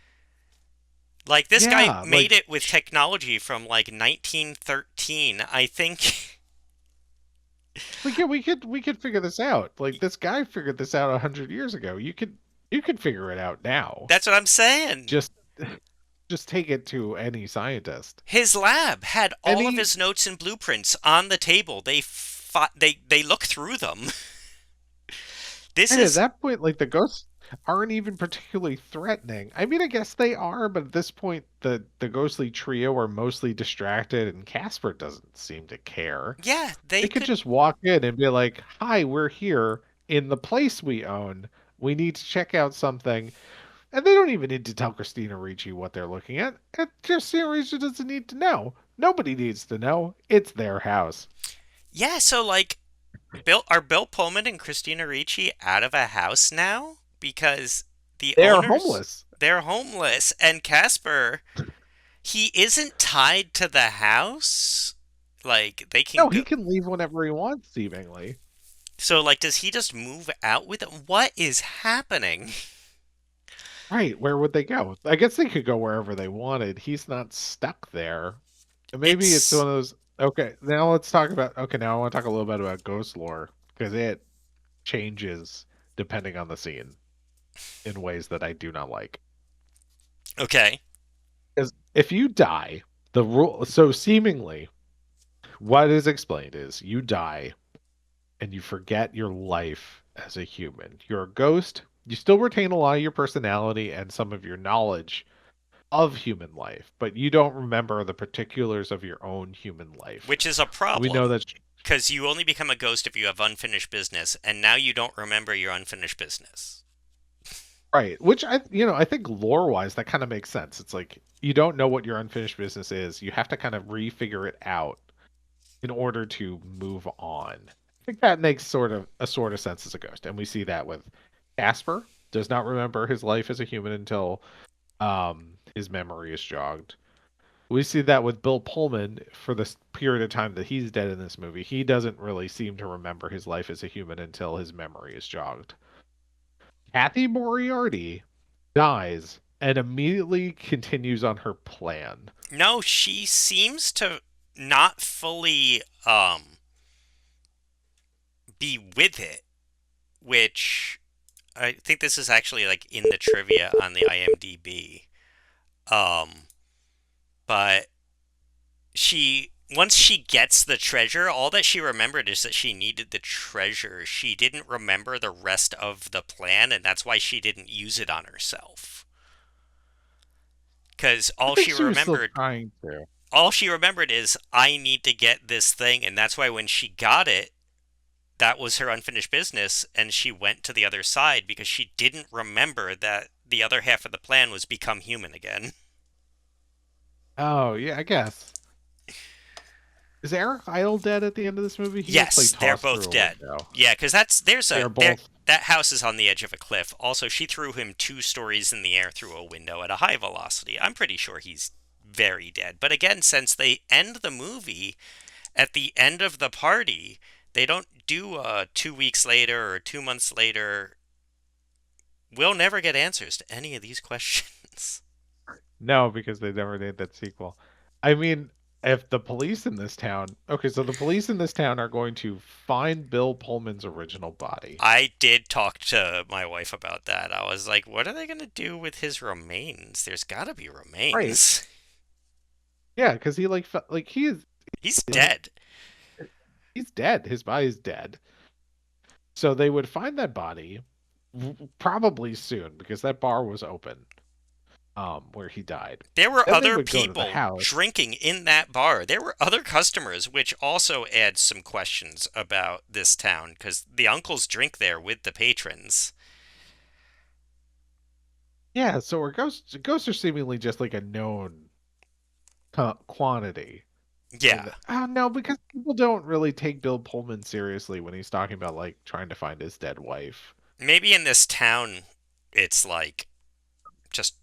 Like this guy
Yeah,
made
like
it with technology from like 1913. I think
we could figure this out. Like this guy figured this out 100 years ago. You could figure it out now.
that's what I'm saying.
Just just take it to any scientist.
His lab had all of
Any
his notes and blueprints on the table. They look through them. This
And at
is
that point, like the ghosts aren't even particularly threatening. I mean, I guess they are, but at this point, the ghostly trio are mostly distracted, and Casper doesn't seem to care.
yeah, they
They could
could
just walk in and be like, "Hi, we're here in the place we own. We need to check out something." And they don't even need to tell Christina Ricci what they're looking at. And Christina Ricci doesn't need to know. Nobody needs to know. It's their house.
yeah, so like Bill Pullman and Christina Ricci out of a house now because the
They're
owners
homeless.
they're homeless and Casper he isn't tied to the house. Like they can
No,
go.
he can leave whenever he wants, seemingly.
So like does he just move out with it? What is happening?
Right, where would they go? I guess they could go wherever they wanted. He's not stuck there. And maybe it's
It's
one of those. Okay, now let's talk about. Okay, now I want to talk a little bit about ghost lore because it changes depending on the scene in ways that I do not like.
okay.
Because if you die, the rule. So seemingly, what is explained is you die and you forget your life as a human. You're a ghost. You still retain a lot of your personality and some of your knowledge of human life, but you don't remember the particulars of your own human life.
Which is a
We know
problem
that,
because you only become a ghost if you have unfinished business and now you don't remember your unfinished business.
right? Which I think lore wise, that kind of makes sense. It's like you don't know what your unfinished business is. You have to kind of refigure it out in order to move on. I think that makes sort of sense as a ghost, and we see that with Casper does not remember his life as a human until his memory is jogged. We see that with Bill Pullman for this period of time that he's dead in this movie. He doesn't really seem to remember his life as a human until his memory is jogged. Kathy Moriarty dies and immediately continues on her plan.
No, she seems to not fully be with it, which I think this is actually like in the trivia on the IMDb. Um, but she once she gets the treasure, all that she remembered is that she needed the treasure. She didn't remember the rest of the plan, and that's why she didn't use it on herself. Because
I think she was still trying to.
all she remembered is I need to get this thing, and that's why when she got it, that was her unfinished business, and she went to the other side because she didn't remember that the other half of the plan was become human again.
Oh yeah, I guess. Is Eric Idle dead at the end of this movie? He gets like
Yes, they're
tossed through
both
a
dead.
window.
Yeah, because that's there's
They
a
are
there
both.
that house is on the edge of a cliff. Also, she threw him 2 stories in the air through a window at a high velocity. I'm pretty sure he's very dead. But again, since they end the movie at the end of the party, they don't do 2 weeks later or 2 months later. We'll never get answers to any of these questions.
No, because they never did that sequel. I mean, if the police in this town, okay, so the police in this town are going to find Bill Pullman's original body.
I did talk to my wife about that. I was like, what are they going to do with his remains? There's got to be
Right.
remains.
Yeah, because he like he is
He's
like
dead.
he's dead. His body's dead. So they would find that body probably soon because that bar was open where he died.
There were
Then they
other
would go to the
people
house.
drinking in that bar. There were other customers, which also adds some questions about this town because the uncles drink there with the patrons.
Yeah, so our ghosts are seemingly just like a known quantity.
Yeah,
And oh no, because people don't really take Bill Pullman seriously when he's talking about like trying to find his dead wife.
maybe in this town, it's like just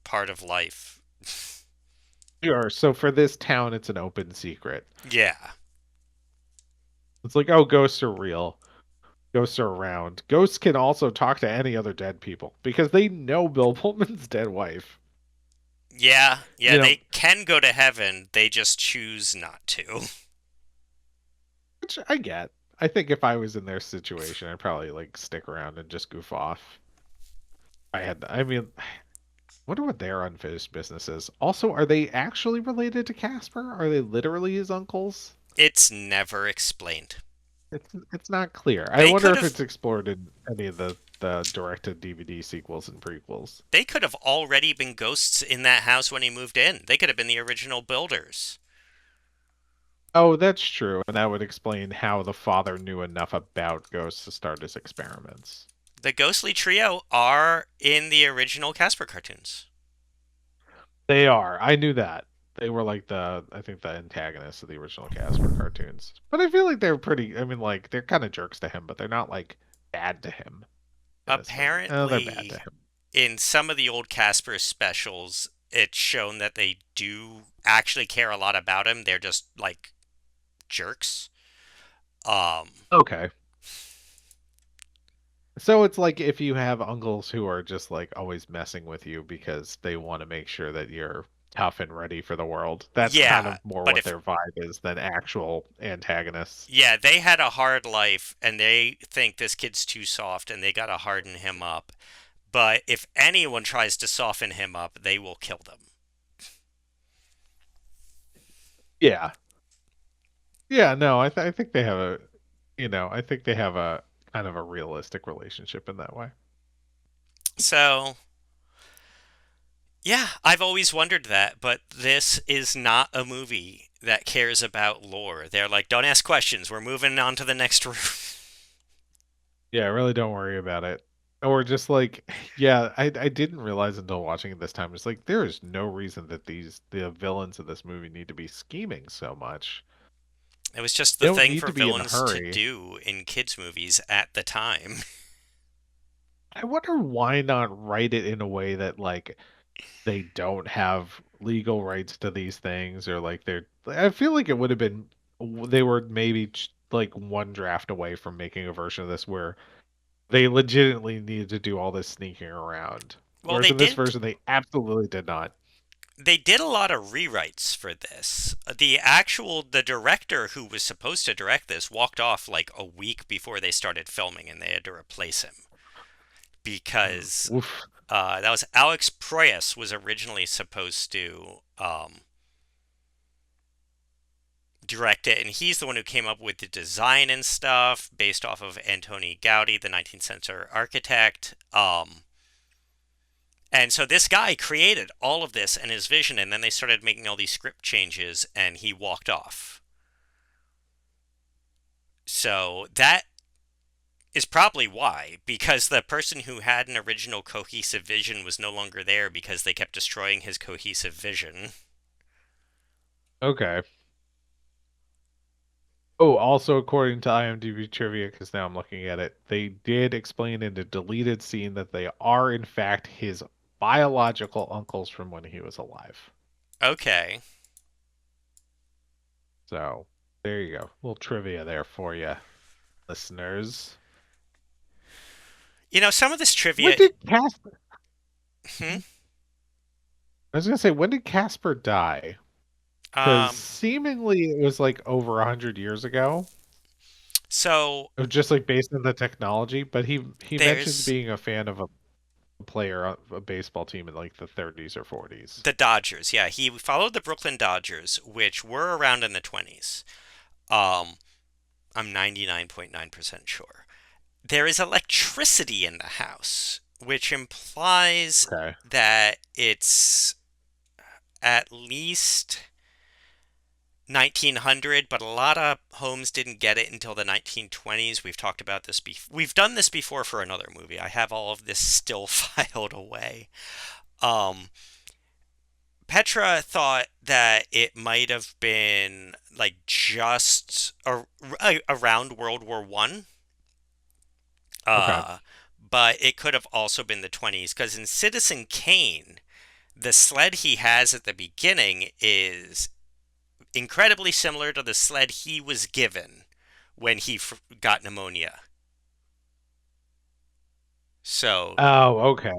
part of life.
Sure. So for this town, it's an open secret.
Yeah.
It's like, oh, ghosts are real. Ghosts are around. Ghosts can also talk to any other dead people because they know Bill Pullman's dead wife.
Yeah, yeah,
You know,
they can go to heaven, they just choose not to.
which I get. I think if I was in their situation, I'd probably like stick around and just goof off. I mean, wonder what their unfinished business is. Also, are they actually related to Casper? Are they literally his uncles?
It's never explained.
It's not clear. I
They
wonder
could
if
have
it's explored in any of the directed DVD sequels and prequels.
they could have already been ghosts in that house when he moved in. They could have been the original builders.
Oh, that's true, and that would explain how the father knew enough about ghosts to start his experiments.
The ghostly trio are in the original Casper cartoons.
They are. I knew that. They were like I think the antagonists of the original Casper cartoons. But I feel like they're pretty, I mean, like, they're kind of jerks to him, but they're not, like, bad to him in this movie. Oh, they're bad to
Apparently,
him.
in some of the old Casper specials, it's shown that they do actually care a lot about him. They're just like jerks. Um,
Okay. So it's like if you have uncles who are just, like, always messing with you because they want to make sure that you're tough and ready for the world. That's kind
yeah,
of more
but
what
if
their vibe is than actual antagonists.
yeah, they had a hard life and they think this kid's too soft and they got to harden him up. But if anyone tries to soften him up, they will kill them.
Yeah. Yeah, no, I think they have I think they have a kind of a realistic relationship in that way.
So, yeah, I've always wondered that, but this is not a movie that cares about lore. They're like, don't ask questions. We're moving on to the next room.
Yeah, really don't worry about it. Or just like, yeah, I didn't realize until watching it this time. It's like there is no reason that the villains of this movie need to be scheming so much.
It was just
They
the
don't
thing
need
for
to be in a
villains to
hurry.
do in kids' movies at the time.
I wonder why not write it in a way that like they don't have legal rights to these things or like they're I feel like it would have been they were maybe like one draft away from making a version of this where they legitimately needed to do all this sneaking around.
Well,
Whereas in this version they absolutely did not.
they did a lot of rewrites for this. The director who was supposed to direct this walked off like a week before they started filming and they had to replace him because
Oof.
that was Alex Proyas was originally supposed to direct it, and he's the one who came up with the design and stuff based off of Antoni Gaudi, the 19th century architect. And so this guy created all of this and his vision, and then they started making all these script changes, and he walked off. So that is probably why, because the person who had an original cohesive vision was no longer there because they kept destroying his cohesive vision.
Okay. Oh, also according to IMDb trivia, because now I'm looking at it, they did explain in the deleted scene that they are in fact his biological uncles from when he was alive.
Okay.
So there you go. Little trivia there for you, listeners.
Some of this
When
trivia.
did Casper?
Hmm?
I was gonna say, when did Casper die? Because
Um,
seemingly it was like over 100 years ago.
so
It was just like based on the technology, but he mentions
there's
being a fan of a player on a baseball team in like the 30s or 40s.
the Dodgers. Yeah, he followed the Brooklyn Dodgers, which were around in the 20s. Um, I'm 99.9% sure. There is electricity in the house, which implies
Okay.
that it's at least 1900, but a lot of homes didn't get it until the 1920s. We've talked about this before. We've done this before for another movie. I have all of this still filed away. Um, Petra thought that it might have been like just around World War One,
Okay.
uh, but it could have also been the 20s because in Citizen Kane, the sled he has at the beginning is incredibly similar to the sled he was given when he got pneumonia. So,
Oh, okay.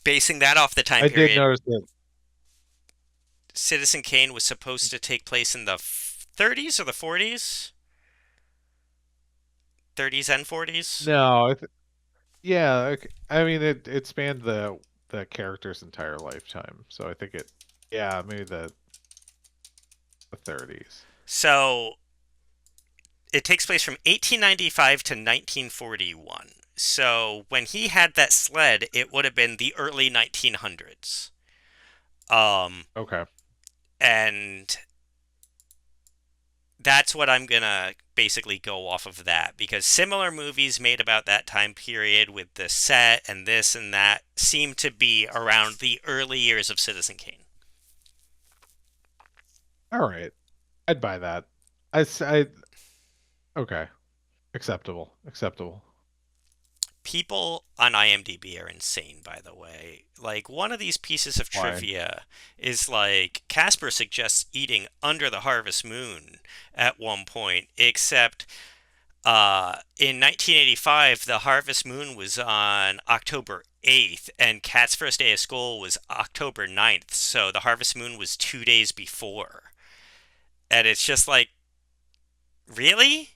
basing that off the time
I did
period,
notice that.
Citizen Kane was supposed to take place in the 30s or the 40s? 30s and 40s?
No, yeah, okay. I mean it spanned the character's entire lifetime. So I think yeah, maybe the 30s.
So, it takes place from 1895 to 1941. So, when he had that sled, it would have been the early 1900s. Um,
Okay.
and that's what I'm gonna basically go off of that because similar movies made about that time period with the set and this and that seem to be around the early years of Citizen Kane.
All right. I'd buy that. I okay. Acceptable. Acceptable.
People on IMDb are insane, by the way. Like, one of these pieces of
Why?
trivia is like Casper suggests eating under the harvest moon at one point, except in 1985, the harvest moon was on October 8th, and Cat's first day of school was October 9th, so the harvest moon was 2 days before. And it's just like, really?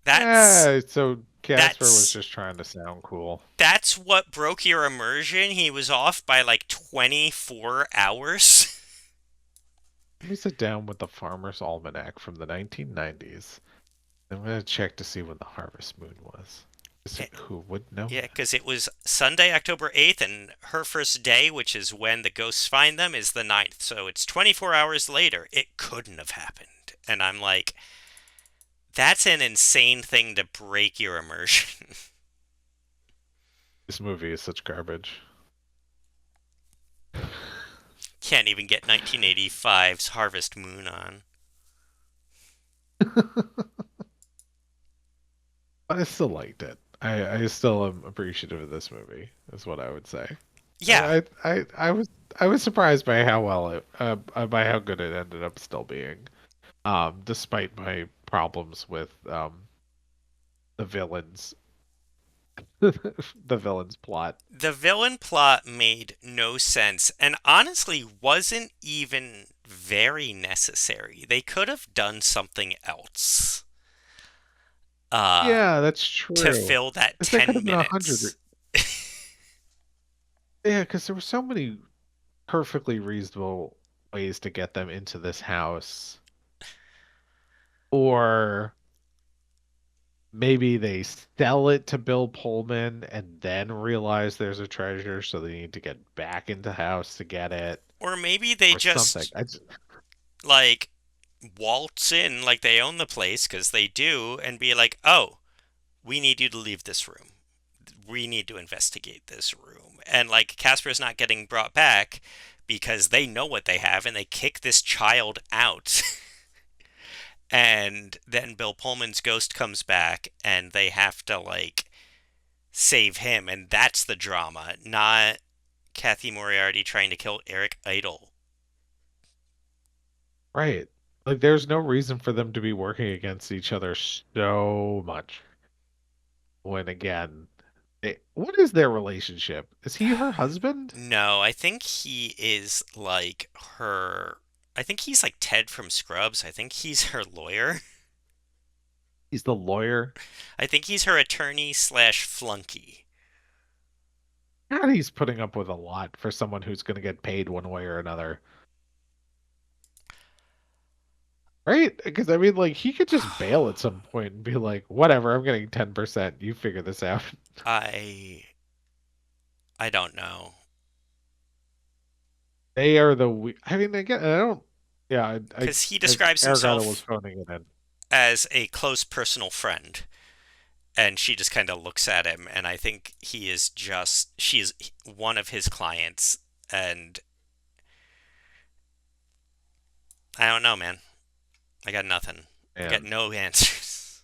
That's
So Casper was
that's
just trying to sound cool.
that's what broke your immersion. He was off by like 24 hours.
Let me sit down with the Farmer's Almanac from the 1990s. I'm gonna check to see when the harvest moon was. Who would know
Yeah,
that?
because it was Sunday, October 8th, and her first day, which is when the ghosts find them, is the 9th. So it's 24 hours later. It couldn't have happened. And I'm like, that's an insane thing to break your immersion.
This movie is such garbage.
Can't even get 1985's Harvest Moon on.
But I still liked it. I still am appreciative of this movie, is what I would say.
Yeah,
I was surprised by how well it by how good it ended up still being. Despite my problems with the villains the villain's plot.
the villain plot made no sense and honestly wasn't even very necessary. They could have done something else uh,
Yeah, that's
to
true.
fill that
Because there could
10
have been 100.
minutes.
Yeah, because there were so many perfectly reasonable ways to get them into this house. Or maybe they sell it to Bill Pullman and then realize there's a treasure, so they need to get back into the house to get it,
Or maybe they
or something.
just like waltz in like they own the place because they do and be like, "Oh, we need you to leave this room. We need to investigate this room." And like Casper's not getting brought back because they know what they have and they kick this child out. And then Bill Pullman's ghost comes back and they have to like save him, and that's the drama, not Kathy Moriarty trying to kill Eric Idle.
Right. Like there's no reason for them to be working against each other so much. When again, what is their relationship? Is he her husband?
No, I think he is like her. I think he's like Ted from Scrubs. I think he's her lawyer.
He's the lawyer.
I think he's her attorney slash flunky.
God, he's putting up with a lot for someone who's going to get paid one way or another. Right? Because I mean, like, he could just bail at some point and be like, whatever, I'm getting 10%. You figure this out.
I I don't know
They are I mean, again, I don't. Yeah,
because he describes
Eric Idle was
himself
phoning it in.
as a close personal friend, and she just kind of looks at him, and I think he is just she's one of his clients, and I don't know, man. I got nothing. I got
And
no answers.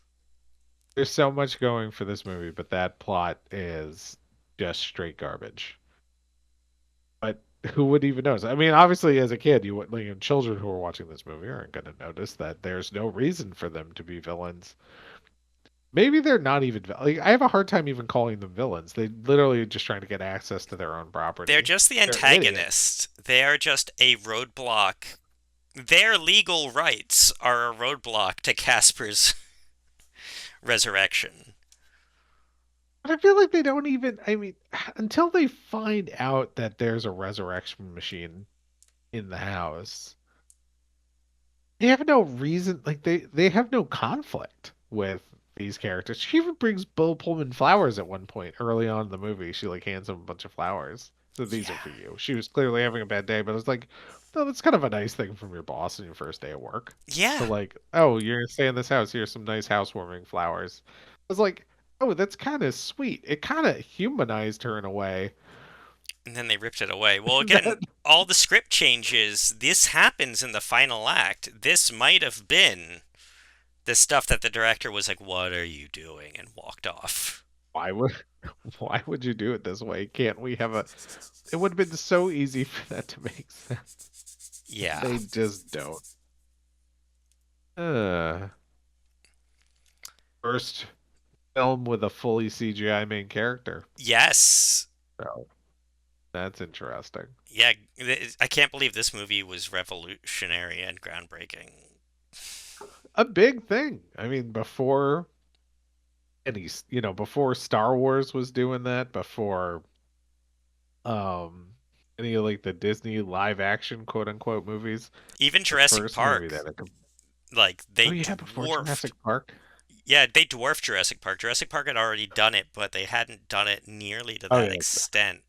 there's so much going for this movie, but that plot is just straight garbage. But who would even notice? I mean, obviously, as a kid, you would, like, children who are watching this movie aren't going to notice that there's no reason for them to be villains. Maybe they're not even like I have a hard time even calling them villains. They literally are just trying to get access to their own
They're
property.
just the
They're idiots.
antagonists. They are just a roadblock. Their legal rights are a roadblock to Casper's resurrection.
But I feel like they don't even I mean, until they find out that there's a resurrection machine in the house, they have no reason like they have no conflict with these characters. She even brings Bill Pullman flowers at one point early on in the movie. She like hands him a bunch of flowers. So these are
Yeah.
for you. She was clearly having a bad day, but I was like, no, that's kind of a nice thing from your boss on your first day of work.
Yeah.
To like, oh, you're gonna stay in this house. Here's some nice housewarming flowers. I was like, oh, that's kind of sweet. It kind of humanized her in a way.
And then they ripped it away. Well, again,
That
all the script changes. This happens in the final act. This might have been the stuff that the director was like, "What are you doing?" and walked off.
why would why would you do it this way? Can't we have a it would have been so easy for that to make sense.
Yeah.
They just don't. Uh, first film with a fully CGI main character.
Yes.
So that's interesting.
Yeah. I can't believe this movie was revolutionary and groundbreaking.
A big thing. I mean, before before Star Wars was doing that, before um any of like the Disney live action quote unquote movies,
Even
the
Jurassic
first movie
Park,
that
like
oh
they
yeah, before
dwarfed.
Jurassic Park.
Yeah, they dwarfed Jurassic Park. Jurassic Park had already done it, but they hadn't done it nearly to
Oh
that
yeah,
extent.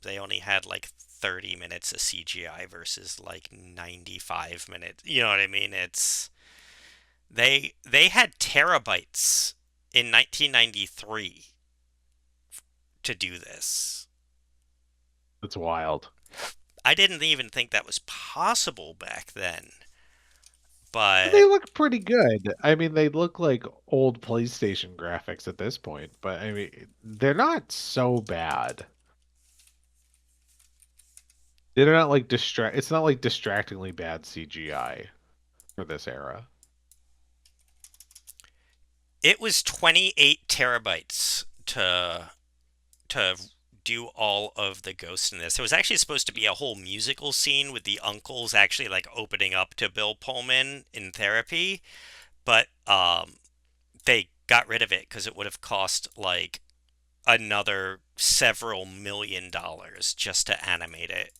They only had like 30 minutes of CGI versus like 95 minutes. You know what I mean? They had terabytes in 1993 to do this.
it's wild.
I didn't even think that was possible back then. But
They look pretty good. I mean, they look like old PlayStation graphics at this point, but I mean, they're not so bad. They're not like it's not like distractingly bad CGI for this era.
it was 28 terabytes to do all of the ghosts in this. It was actually supposed to be a whole musical scene with the uncles actually like opening up to Bill Pullman in therapy, but they got rid of it because it would have cost like another several $1 million just to animate it.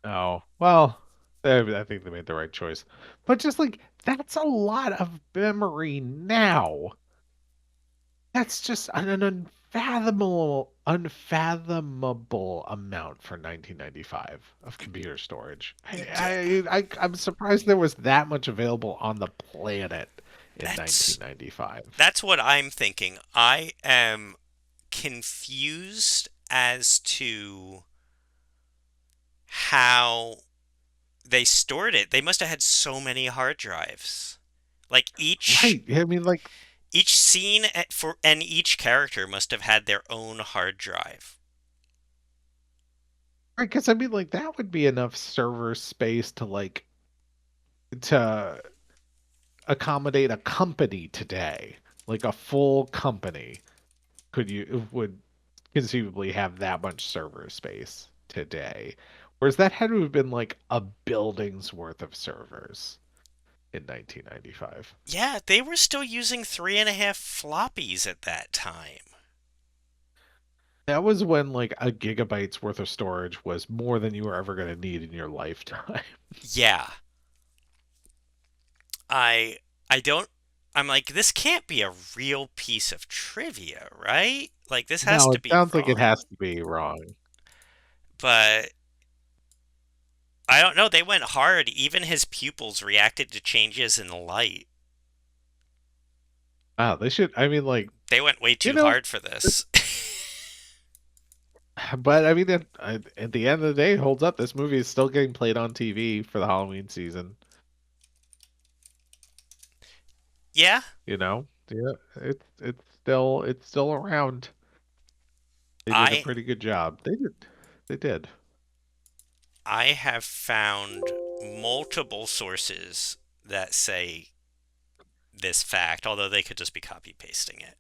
Oh, well, I think they made the right choice. But just like that's a lot of memory now. That's just an unfathomable amount for 1995 of computer storage.
Yeah,
I'm surprised there was that much available on the planet in
that's
1995.
that's what I'm thinking. I am confused as to how they stored it. They must have had so many hard drives. Like
Right. I mean, like,
each scene for and each character must have had their own hard drive.
right, because I mean, like, that would be enough server space to, like, to accommodate a company today. Like, a full company would conceivably have that much server space today. Whereas that had to have been like a building's worth of servers in 1995.
Yeah, they were still using 3.5 floppies at that time.
That was when like a gigabyte's worth of storage was more than you were ever going to need in your lifetime.
Yeah, I I don't I'm like this can't be a real piece of trivia, right? Like this has
No,
to
it
be
sounds like it
wrong.
has to be wrong.
But I don't know, they went hard. Even his pupils reacted to changes in the light.
Wow, they should. I mean, like,
They went way
you
too
know,
hard for this.
but I mean, at the end of the day, it holds up. This movie is still getting played on TV for the Halloween season.
Yeah,
Yeah, it's still around. They did a
I
pretty good job. They did.
I have found multiple sources that say this fact, although they could just be copy pasting it.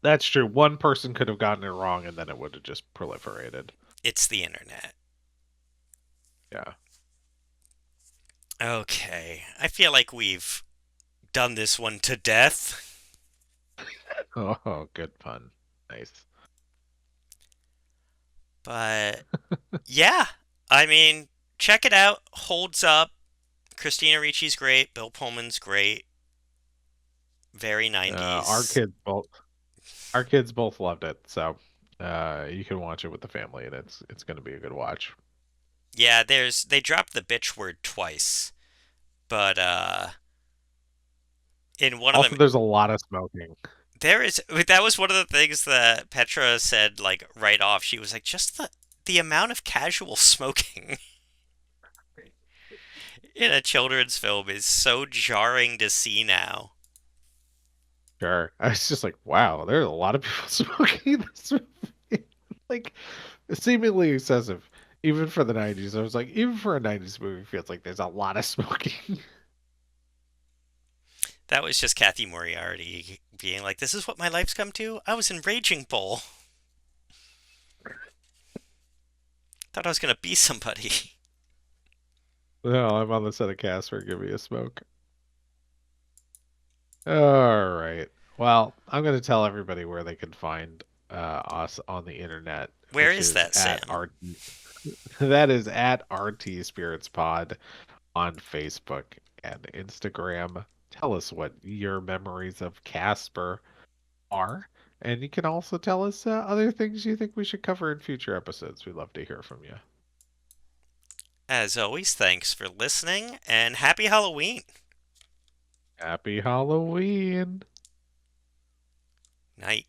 That's true. One person could have gotten it wrong, and then it would have just proliferated.
It's the internet.
Yeah.
Okay, I feel like we've done this one to death.
Oh, good fun. Nice.
But yeah, I mean, check it out. Holds up. Christina Ricci's great. Bill Pullman's great. Very
Uh,
90s.
our kids both loved it, so you can watch it with the family, and it's going to be a good watch.
Yeah, they dropped the bitch word twice, but in one of them
Also, there's a lot of smoking.
there is that was one of the things that Petra said like right off. She was like just the amount of casual smoking in a children's film is so jarring to see now.
Sure. I was just like, wow, there's a lot of people smoking in this movie. Like, seemingly excessive, even for the 90s. I was like, even for a 90s movie, it feels like there's a lot of smoking.
That was just Kathy Moriarty being like, "This is what my life's come to. I was in Raging Bull. Thought I was gonna be somebody."
No, I'm on the set of Casper. Give me a smoke. All right. Well, I'm going to tell everybody where they can find us on the internet,
Where
which
is
is
that,
at
Sam?
RT. That is at RTSpiritsPod on Facebook and Instagram. Tell us what your memories of Casper are. And you can also tell us other things you think we should cover in future episodes. We'd love to hear from you.
As always, thanks for listening and happy Halloween.
Happy Halloween!
Night.